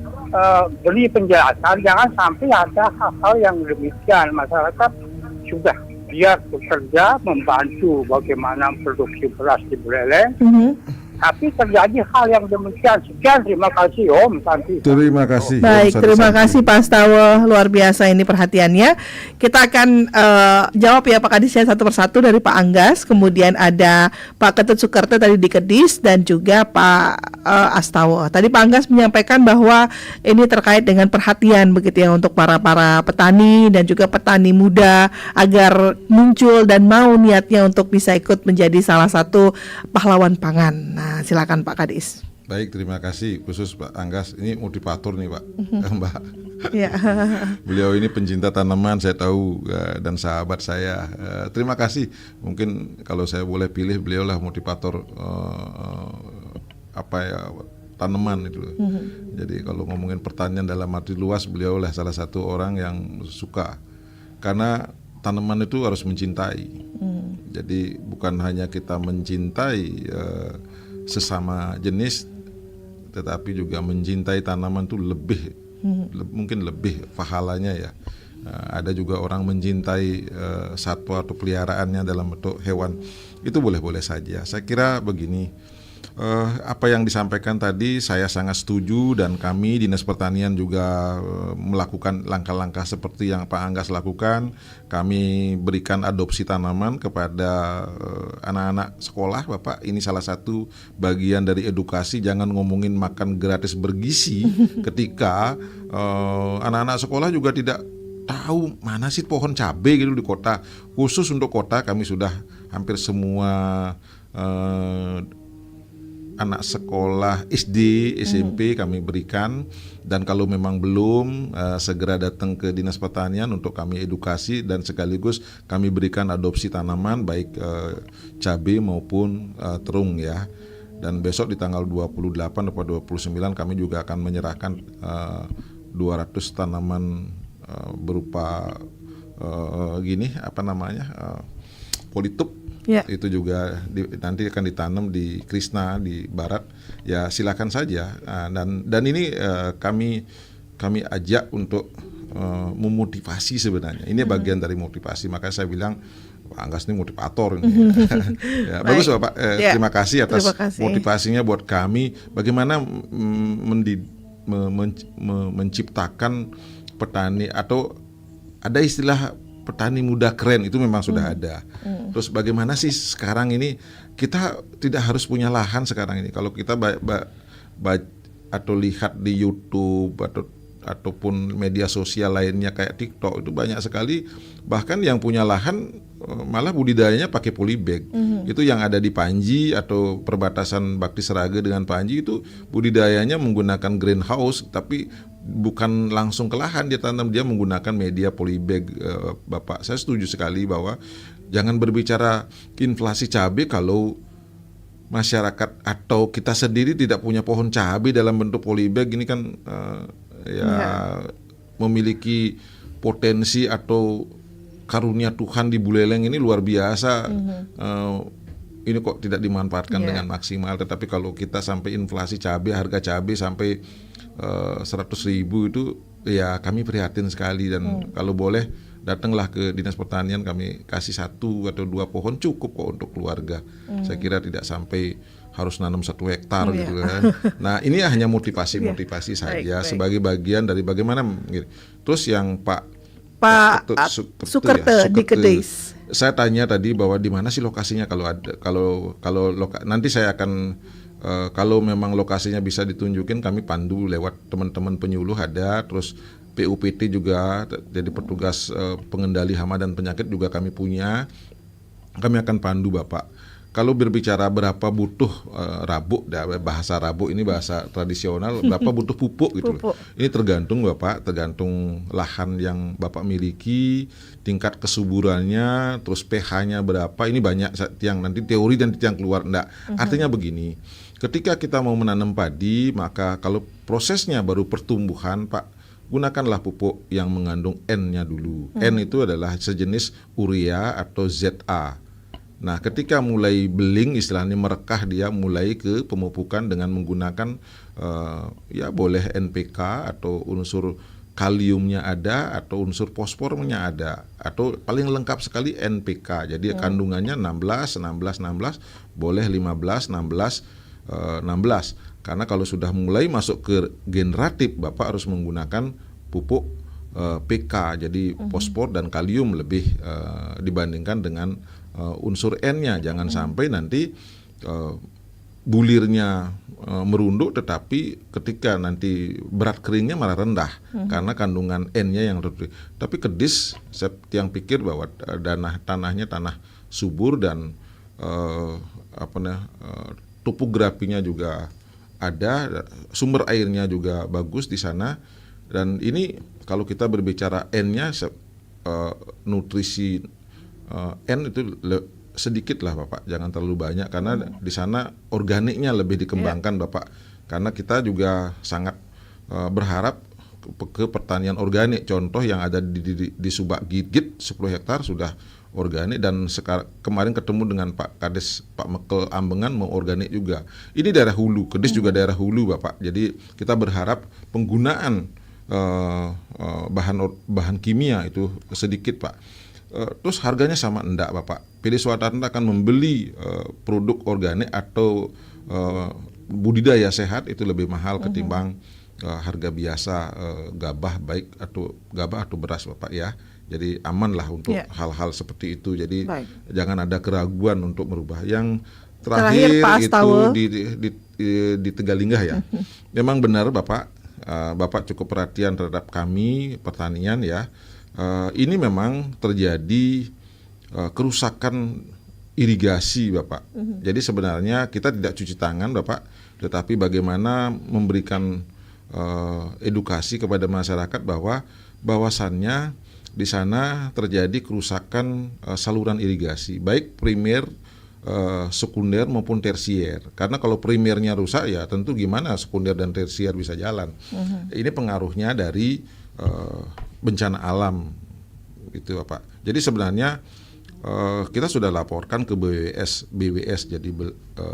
beri penjelasan, jangan sampai ada hal-hal yang demikian. Masyarakat sudah dia bekerja membantu bagaimana produksi beras di Buleleng. Tapi terjadi hal yang demikian. Sekian, terima kasih Om Santi. Terima kasih. Baik, Om terima Santi. kasih Pak Astawa, luar biasa ini perhatiannya. Kita akan jawab ya Pak Kadis ya, satu persatu dari Pak Anggas, kemudian ada Pak Ketut Sukerto tadi di Kedis, dan juga Pak Astawa. Tadi Pak Anggas menyampaikan bahwa ini terkait dengan perhatian begitu ya untuk para petani dan juga petani muda agar muncul dan mau niatnya untuk bisa ikut menjadi salah satu pahlawan pangan. Nah, silakan Pak Kadis. Baik, terima kasih khusus Pak Anggas. Ini motivator nih Pak, Mbak. Ya. Beliau ini pencinta tanaman, saya tahu, dan sahabat saya. Terima kasih. Mungkin kalau saya boleh pilih, beliau lah motivator tanaman itu. Jadi kalau ngomongin pertanian dalam arti luas, beliau lah salah satu orang yang suka. Karena tanaman itu harus mencintai. Jadi bukan hanya kita mencintai sesama jenis, tetapi juga mencintai tanaman itu mungkin lebih pahalanya ya. Ada juga orang mencintai satwa atau peliharaannya dalam bentuk hewan, itu boleh-boleh saja. Saya kira begini, apa yang disampaikan tadi saya sangat setuju, dan kami Dinas Pertanian juga melakukan langkah-langkah seperti yang Pak Anggas lakukan. Kami berikan adopsi tanaman kepada anak-anak sekolah, Bapak. Ini salah satu bagian dari edukasi, jangan ngomongin makan gratis bergizi ketika anak-anak sekolah juga tidak tahu mana sih pohon cabai gitu di kota. Khusus untuk kota kami sudah hampir semua anak sekolah SD, SMP kami berikan, dan kalau memang belum segera datang ke Dinas Pertanian untuk kami edukasi, dan sekaligus kami berikan adopsi tanaman baik cabai maupun terung ya. Dan besok di tanggal 28 atau 29 kami juga akan menyerahkan 200 tanaman berupa politup. Ya. Itu juga nanti akan ditanam di Krishna di barat. Ya silakan saja. Dan ini kami ajak untuk memotivasi sebenarnya. Ini bagian dari motivasi. Makanya saya bilang Pak Anggas ini motivator ini. Ya, bagus Bapak. Terima kasih atas motivasinya buat kami. Bagaimana menciptakan petani, atau ada istilah petani muda keren, itu memang sudah ada. Terus bagaimana sih sekarang ini kita tidak harus punya lahan sekarang ini. Kalau kita atau lihat di YouTube ataupun media sosial lainnya kayak TikTok, itu banyak sekali bahkan yang punya lahan malah budidayanya pakai polybag. Itu yang ada di Panji atau perbatasan Bakti Seraga dengan Panji, itu budidayanya menggunakan greenhouse, tapi bukan langsung ke lahan dia tanam, dia menggunakan media polybag. Bapak, saya setuju sekali bahwa jangan berbicara inflasi cabai kalau masyarakat atau kita sendiri tidak punya pohon cabai dalam bentuk polybag. Ini kan memiliki potensi atau karunia Tuhan di Buleleng ini luar biasa. Ini kok tidak dimanfaatkan dengan maksimal. Tetapi kalau kita sampai inflasi cabai, harga cabai sampai 100.000 itu ya kami prihatin sekali. Dan kalau boleh datanglah ke Dinas Pertanian, kami kasih 1 atau 2 pohon cukup kok untuk keluarga. Saya kira tidak sampai harus nanam 1 hektar gitu kan. Nah ini hanya motivasi saja sebagai bagian dari bagaimana. Terus yang Pak Sukerto di Kedis, saya tanya tadi bahwa di mana sih lokasinya, nanti saya akan kalau memang lokasinya bisa ditunjukin, kami pandu lewat teman-teman penyuluh ada, terus PUPT juga, jadi petugas pengendali hama dan penyakit juga kami punya. Kami akan pandu Bapak. Kalau berbicara berapa butuh rabuk, bahasa rabuk ini bahasa tradisional, berapa butuh pupuk gitu. Ini tergantung Bapak, tergantung lahan yang Bapak miliki, tingkat kesuburannya, terus pH-nya berapa. Ini banyak yang nanti teori dan yang keluar. Enggak. Artinya begini, ketika kita mau menanam padi, maka kalau prosesnya baru pertumbuhan, Pak, gunakanlah pupuk yang mengandung N-nya dulu. N itu adalah sejenis urea atau ZA. Nah, ketika mulai beling, istilahnya merekah, dia mulai ke pemupukan dengan menggunakan ya boleh NPK atau unsur kaliumnya ada, atau unsur fosfornya ada, atau paling lengkap sekali NPK. Jadi kandungannya 16, boleh 15, 16. 16. Karena kalau sudah mulai masuk ke generatif, Bapak harus menggunakan pupuk PK, jadi fosfor dan kalium lebih dibandingkan dengan unsur N-nya. Jangan sampai nanti bulirnya merunduk, tetapi ketika nanti berat keringnya malah rendah karena kandungan N-nya yang rendah. Tapi kedis, saya yang pikir bahwa tanahnya tanah subur dan topografinya juga ada, sumber airnya juga bagus di sana. Dan ini kalau kita berbicara N-nya, nutrisi N itu sedikit lah Bapak, jangan terlalu banyak karena di sana organiknya lebih dikembangkan Bapak. Karena kita juga sangat berharap ke pertanian organik. Contoh yang ada di Subak Gigit 10 hektar sudah organik, dan kemarin ketemu dengan Pak Kades Pak Mekel Ambengan mau organik juga. Ini daerah hulu, Kedis juga daerah hulu Bapak. Jadi kita berharap penggunaan bahan kimia itu sedikit Pak. Terus harganya sama enggak Bapak. PD Swadharta akan membeli produk organik atau budidaya sehat itu lebih mahal ketimbang harga biasa gabah atau beras Bapak ya. Jadi aman lah untuk hal-hal seperti itu. Jadi jangan ada keraguan untuk merubah. Yang terakhir itu di Tegalinggah ya. Memang benar Bapak, Bapak cukup perhatian terhadap kami pertanian ya. Ini memang terjadi kerusakan irigasi Bapak. Jadi sebenarnya kita tidak cuci tangan Bapak, tetapi bagaimana memberikan edukasi kepada masyarakat bahwasannya di sana terjadi kerusakan saluran irigasi, baik primer, sekunder maupun tersier. Karena kalau primernya rusak ya tentu gimana sekunder dan tersier bisa jalan. Ini pengaruhnya dari bencana alam itu Bapak. Jadi sebenarnya kita sudah laporkan ke BWS jadi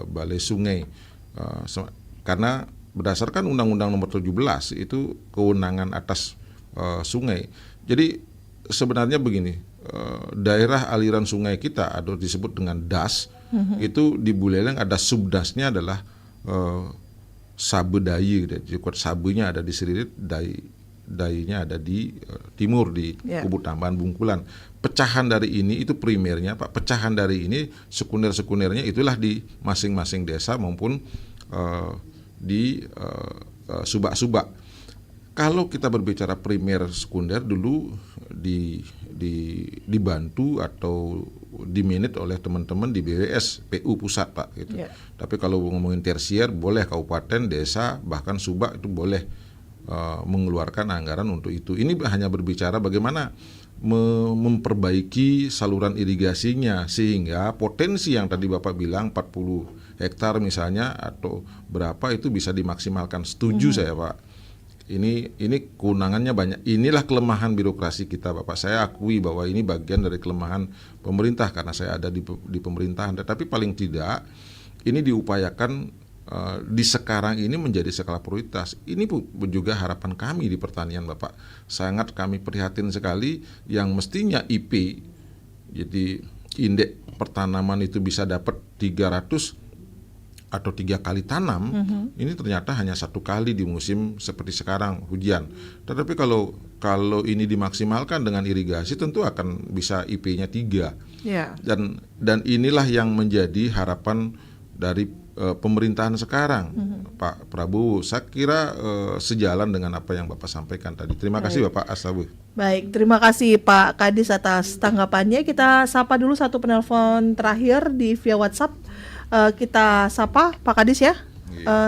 Balai Sungai, karena berdasarkan Undang-Undang Nomor 17 itu kewenangan atas sungai. Jadi sebenarnya begini, daerah aliran sungai kita atau disebut dengan das itu di Buleleng ada subdasnya adalah Sabe Dayi. Jadi Sabenya ada di Seririt, Dayinya ada di timur di Ubud Tambahan Bungkulan. Pecahan dari ini itu primernya Pak. Pecahan dari ini sekunder-sekundernya itulah di masing-masing desa maupun di subak-subak. Kalau kita berbicara primer sekunder dulu dibantu atau dimanage oleh teman-teman di BWS PU pusat Pak gitu. Tapi kalau ngomongin tersier boleh kabupaten, desa, bahkan subak itu boleh mengeluarkan anggaran untuk itu. Ini hanya berbicara bagaimana memperbaiki saluran irigasinya sehingga potensi yang tadi Bapak bilang 40 hektar misalnya atau berapa itu bisa dimaksimalkan. Setuju saya Pak. Ini kewenangannya banyak. Inilah kelemahan birokrasi kita Bapak. Saya akui bahwa ini bagian dari kelemahan pemerintah karena saya ada di pemerintahan. Tetapi paling tidak ini diupayakan di sekarang ini menjadi skala prioritas. Ini juga harapan kami di pertanian Bapak. Sangat kami prihatin sekali yang mestinya IP, jadi indeks pertanaman itu bisa dapat 300 atau 3 kali tanam, ini ternyata hanya 1 kali di musim seperti sekarang hujan. Tetapi kalau ini dimaksimalkan dengan irigasi tentu akan bisa IP-nya 3. Dan inilah yang menjadi harapan dari pemerintahan sekarang, Pak Prabowo. Saya kira sejalan dengan apa yang Bapak sampaikan tadi. Terima kasih Bapak Asabu. Baik, terima kasih Pak Kadis atas tanggapannya. Kita sapa dulu satu penelpon terakhir di via WhatsApp. Kita sapa Pak Kadis ya.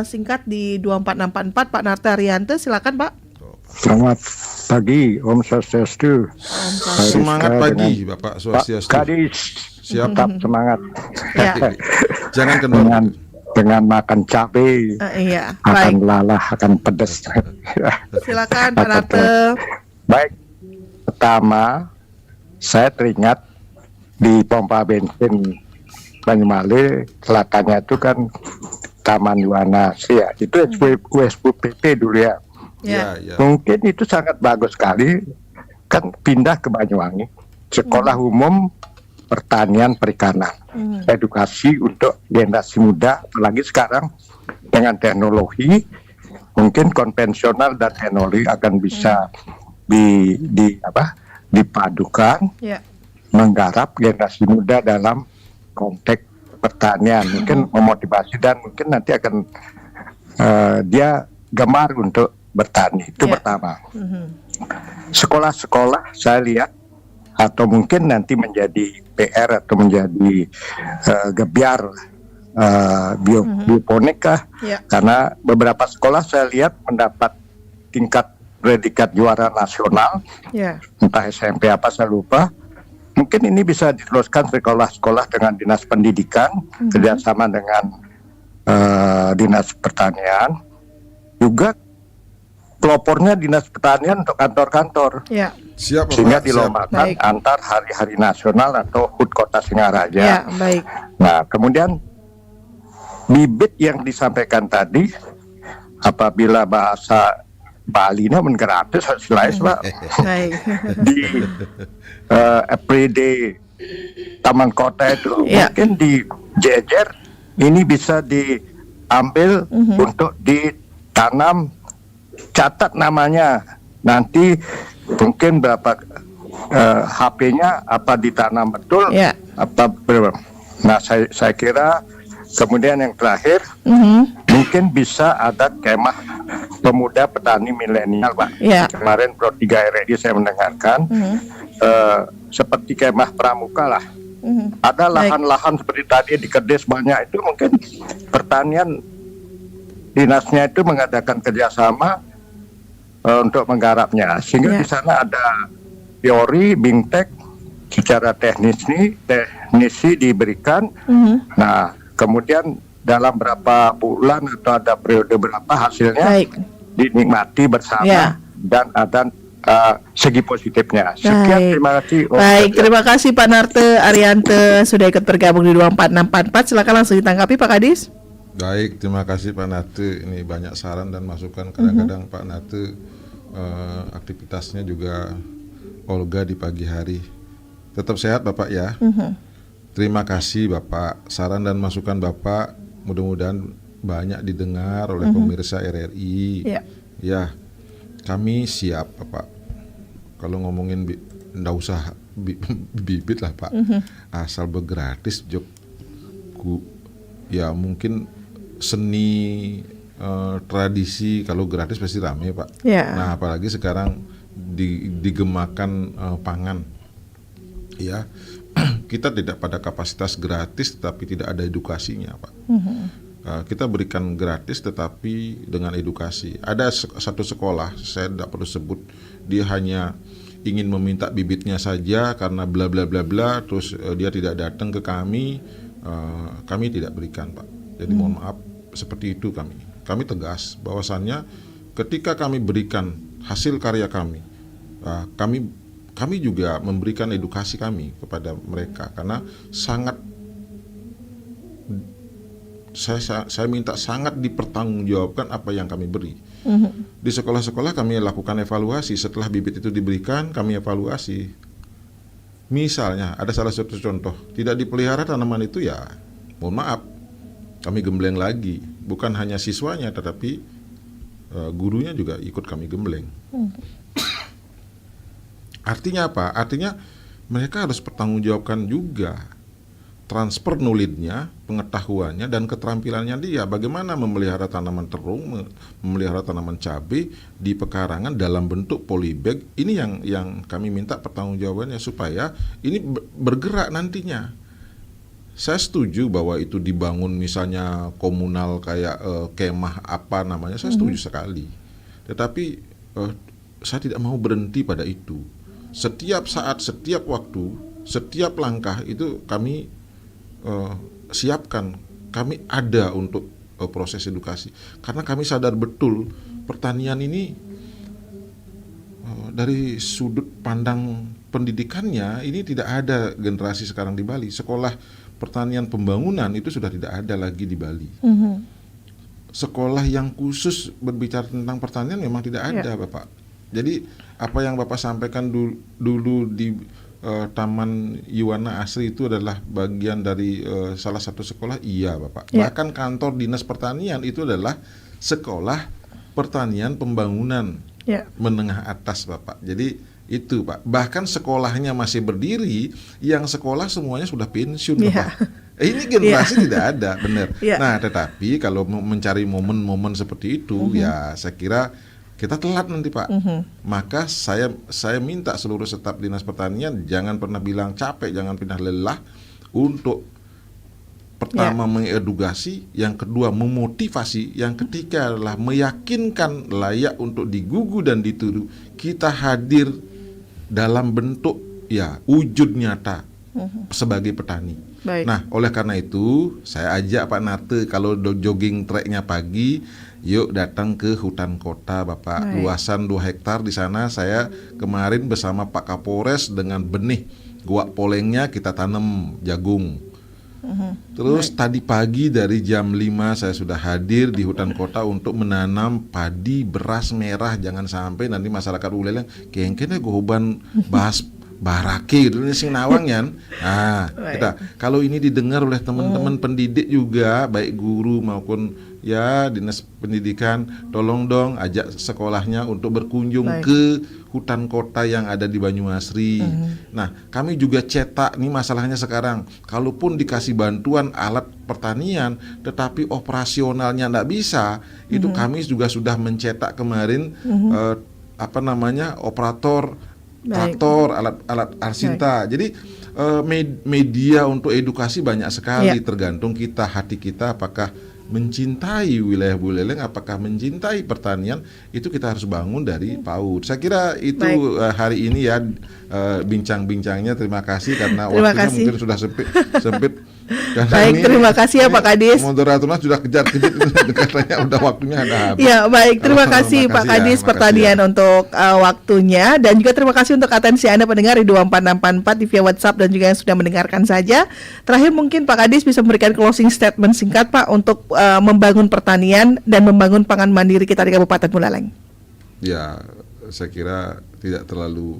Singkat di 24644 Pak Nartarianto, silakan Pak. Selamat pagi, Om Swastiastu. Semangat pagi Bapak Swastiastu. Pak Kadis, tetap semangat. Jangan kendor. Dengan makan cabai, akan lalah, akan pedas. Silakan Pak Narto. Baik, pertama saya teringat di pompa bensin Banyumale, celakanya itu kan Taman Yuwana ya, itu USPP dulu ya. Mungkin itu sangat bagus sekali, kan pindah ke Banyuwangi, sekolah umum pertanian perikanan, edukasi untuk generasi muda, apalagi sekarang dengan teknologi, mungkin konvensional dan teknologi akan bisa dipadukan, menggarap generasi muda dalam konteks pertanian, mungkin memotivasi dan mungkin nanti akan dia gemar untuk bertani. Itu pertama. Sekolah-sekolah saya lihat atau mungkin nanti menjadi PR atau menjadi gebiar bioponik kah? Karena beberapa sekolah saya lihat mendapat tingkat predikat juara nasional, entah SMP apa saya lupa. Mungkin ini bisa diteruskan sekolah-sekolah dengan dinas pendidikan, kerjasama dengan dinas pertanian, juga pelopornya dinas pertanian untuk kantor-kantor. Siap, sehingga Bapak, dilombakan antar hari-hari nasional atau HUT Kota Singaraja. Nah, kemudian bibit yang disampaikan tadi, apabila bahasa Bali-nya gratis hasilnya, Pak. Di everyday taman kota itu mungkin dijejer, ini bisa diambil untuk ditanam, catat namanya, nanti mungkin berapa HP-nya, apa ditanam betul, apa berapa. Nah, saya kira kemudian yang terakhir mungkin bisa ada kemah pemuda petani milenial, Pak. Kemarin Pro 3 RRI saya mendengarkan seperti kemah pramuka lah. Ada lahan-lahan seperti tadi di Kedes banyak, itu mungkin pertanian dinasnya itu mengadakan kerjasama untuk menggarapnya, sehingga di sana ada teori bingtek secara teknisi diberikan. Nah, kemudian dalam berapa bulan atau ada periode berapa hasilnya dinikmati bersama dan ada segi positifnya. Sekian, terima kasih. Terima kasih Pak Narte Ariante sudah ikut bergabung di 24644. Silakan langsung ditanggapi Pak Kadis. Baik, terima kasih Pak Nate. Ini banyak saran dan masukan. Kadang-kadang Pak Nate aktivitasnya juga olga di pagi hari. Tetap sehat Bapak ya. Terima kasih Bapak. Saran dan masukan Bapak mudah-mudahan banyak didengar oleh pemirsa RRI. Ya, kami siap Bapak. Kalau ngomongin nggak usah bibit lah Pak. Asal bergratis job ya mungkin seni tradisi kalau gratis pasti rame Pak. Nah, apalagi sekarang digemakan pangan. Ya, kita tidak pada kapasitas gratis tetapi tidak ada edukasinya Pak. Kita berikan gratis tetapi dengan edukasi. Ada satu sekolah, saya tidak perlu sebut, dia hanya ingin meminta bibitnya saja karena bla bla bla bla, terus dia tidak datang ke kami tidak berikan Pak. Jadi mohon maaf, seperti itu kami tegas bahwasannya ketika kami berikan hasil karya kami, kami juga memberikan edukasi kami kepada mereka, karena sangat saya minta sangat dipertanggungjawabkan apa yang kami beri. Di sekolah-sekolah kami lakukan evaluasi, setelah bibit itu diberikan kami evaluasi. Misalnya ada salah satu contoh, tidak dipelihara tanaman itu, ya mohon maaf, kami gembleng lagi. Bukan hanya siswanya tetapi gurunya juga ikut kami gembleng. Artinya apa? Artinya mereka harus pertanggungjawabkan juga transfer knowledge-nya, pengetahuannya dan keterampilannya dia. Bagaimana memelihara tanaman terung, memelihara tanaman cabai di pekarangan dalam bentuk polybag. Ini yang kami minta pertanggungjawabannya supaya ini bergerak nantinya. Saya setuju bahwa itu dibangun misalnya komunal kayak kemah apa namanya, saya setuju sekali. Tetapi saya tidak mau berhenti pada itu. Setiap saat, setiap waktu, setiap langkah itu kami siapkan. Kami ada untuk proses edukasi. Karena kami sadar betul pertanian ini dari sudut pandang pendidikannya ini tidak ada generasi sekarang di Bali. Sekolah pertanian pembangunan itu sudah tidak ada lagi di Bali. Sekolah yang khusus berbicara tentang pertanian memang tidak ada, Bapak. Jadi apa yang Bapak sampaikan dulu di Taman Yuwana Asri itu adalah bagian dari salah satu sekolah? Iya, Bapak. Ya. Bahkan kantor Dinas Pertanian itu adalah sekolah pertanian pembangunan menengah atas, Bapak. Jadi itu, Pak. Bahkan sekolahnya masih berdiri, yang sekolah semuanya sudah pensiun, Bapak. Ini generasi tidak ada, benar. Nah, tetapi kalau mencari momen-momen seperti itu, ya saya kira kita telat nanti, Pak. Maka saya minta seluruh staf Dinas Pertanian jangan pernah bilang capek, jangan pernah lelah untuk pertama mengedukasi, yang kedua memotivasi, yang ketiga adalah meyakinkan layak untuk digugu dan ditiru. Kita hadir dalam bentuk wujud nyata sebagai petani. Baik. Nah, oleh karena itu saya ajak Pak Nate, kalau jogging tracknya pagi, yuk datang ke hutan kota, Bapak. Baik. Luasan 2 hektar di sana. Saya kemarin bersama Pak Kapolres dengan benih guak polengnya kita tanam jagung. Terus tadi pagi dari jam 5 saya sudah hadir di hutan kota untuk menanam padi beras merah. Jangan sampai nanti masyarakat Buleleng kengkene goban bahas barake itu sing nawang yan. Nah, kita kalau ini didengar oleh teman-teman pendidik juga, baik guru maupun dinas pendidikan, tolong dong ajak sekolahnya untuk berkunjung ke hutan kota yang ada di Banyuasri. Nah, kami juga cetak nih masalahnya sekarang. Kalaupun dikasih bantuan alat pertanian, tetapi operasionalnya enggak bisa, itu kami juga sudah mencetak kemarin operator traktor, alat arsinta. Jadi media untuk edukasi banyak sekali, tergantung kita, hati kita apakah mencintai wilayah Buleleng, apakah mencintai pertanian, itu kita harus bangun dari PAUD. Saya kira itu hari ini bincang-bincangnya. Terima kasih karena waktunya mungkin sudah sempit. Baik, terima kasih ya Pak Kadis. Moderatornya sudah kejar-kejar katanya udah waktunya ada habis. Ya, baik, terima kasih Pak Kadis Pertanian untuk waktunya, dan juga terima kasih untuk atensi Anda pendengar di 24684 di via WhatsApp dan juga yang sudah mendengarkan saja. Terakhir mungkin Pak Kadis bisa memberikan closing statement singkat Pak untuk membangun pertanian dan membangun pangan mandiri kita di Kabupaten Buleleng. Ya, saya kira tidak terlalu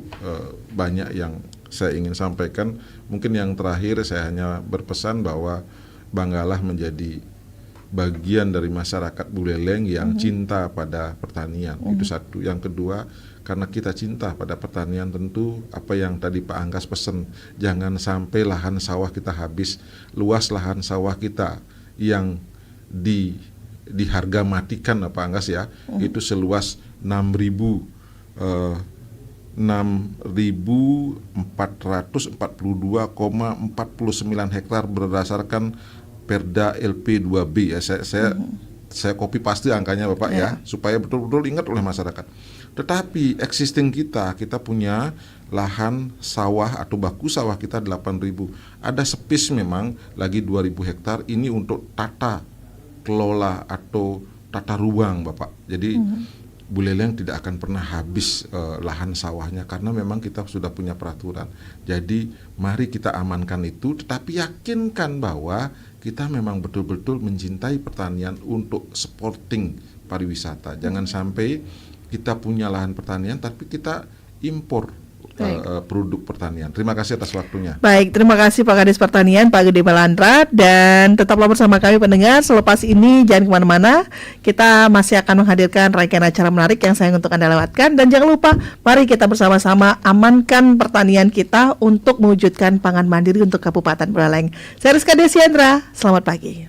banyak yang saya ingin sampaikan. Mungkin yang terakhir saya hanya berpesan bahwa banggalah menjadi bagian dari masyarakat Buleleng yang cinta pada pertanian. Itu satu. Yang kedua, karena kita cinta pada pertanian, tentu apa yang tadi Pak Anggas pesan, jangan sampai lahan sawah kita habis. Luas lahan sawah kita yang diharga matikan Pak Anggas ya, itu seluas 6.442,49 hektar berdasarkan Perda LP 2B ya. Saya copy paste angkanya Bapak ya, supaya betul-betul ingat oleh masyarakat. Tetapi existing kita punya lahan sawah atau baku sawah kita 8.000. Ada space memang lagi 2.000 hektar, ini untuk tata kelola atau tata ruang Bapak. Jadi Buleleng tidak akan pernah habis lahan sawahnya, karena memang kita sudah punya peraturan. Jadi mari kita amankan itu, tetapi yakinkan bahwa kita memang betul-betul mencintai pertanian untuk supporting pariwisata. Jangan sampai kita punya lahan pertanian tapi kita impor produk pertanian. Terima kasih atas waktunya. Baik, terima kasih Pak Kadis Pertanian, Pak Gede Balandra, dan tetaplah bersama kami pendengar. Selepas ini jangan kemana-mana, kita masih akan menghadirkan rangkaian acara menarik yang sayang untuk Anda lewatkan. Dan jangan lupa, mari kita bersama-sama amankan pertanian kita untuk mewujudkan pangan mandiri untuk Kabupaten Buleleng. Saya Rizka Desiandra, selamat pagi.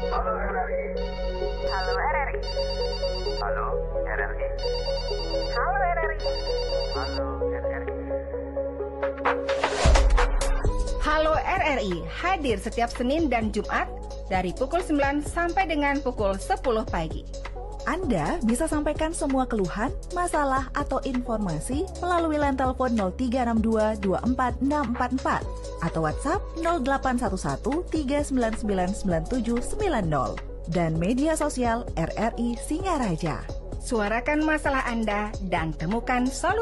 Halo RRI. Halo RRI. Halo RRI. Halo RRI. Halo RRI. Halo RRI hadir setiap Senin dan Jumat dari pukul 9 sampai dengan pukul 10 pagi. Anda bisa sampaikan semua keluhan, masalah, atau informasi melalui line telepon 0362 24644 atau WhatsApp 0811 3999790 dan media sosial RRI Singaraja. Suarakan masalah Anda dan temukan solusi.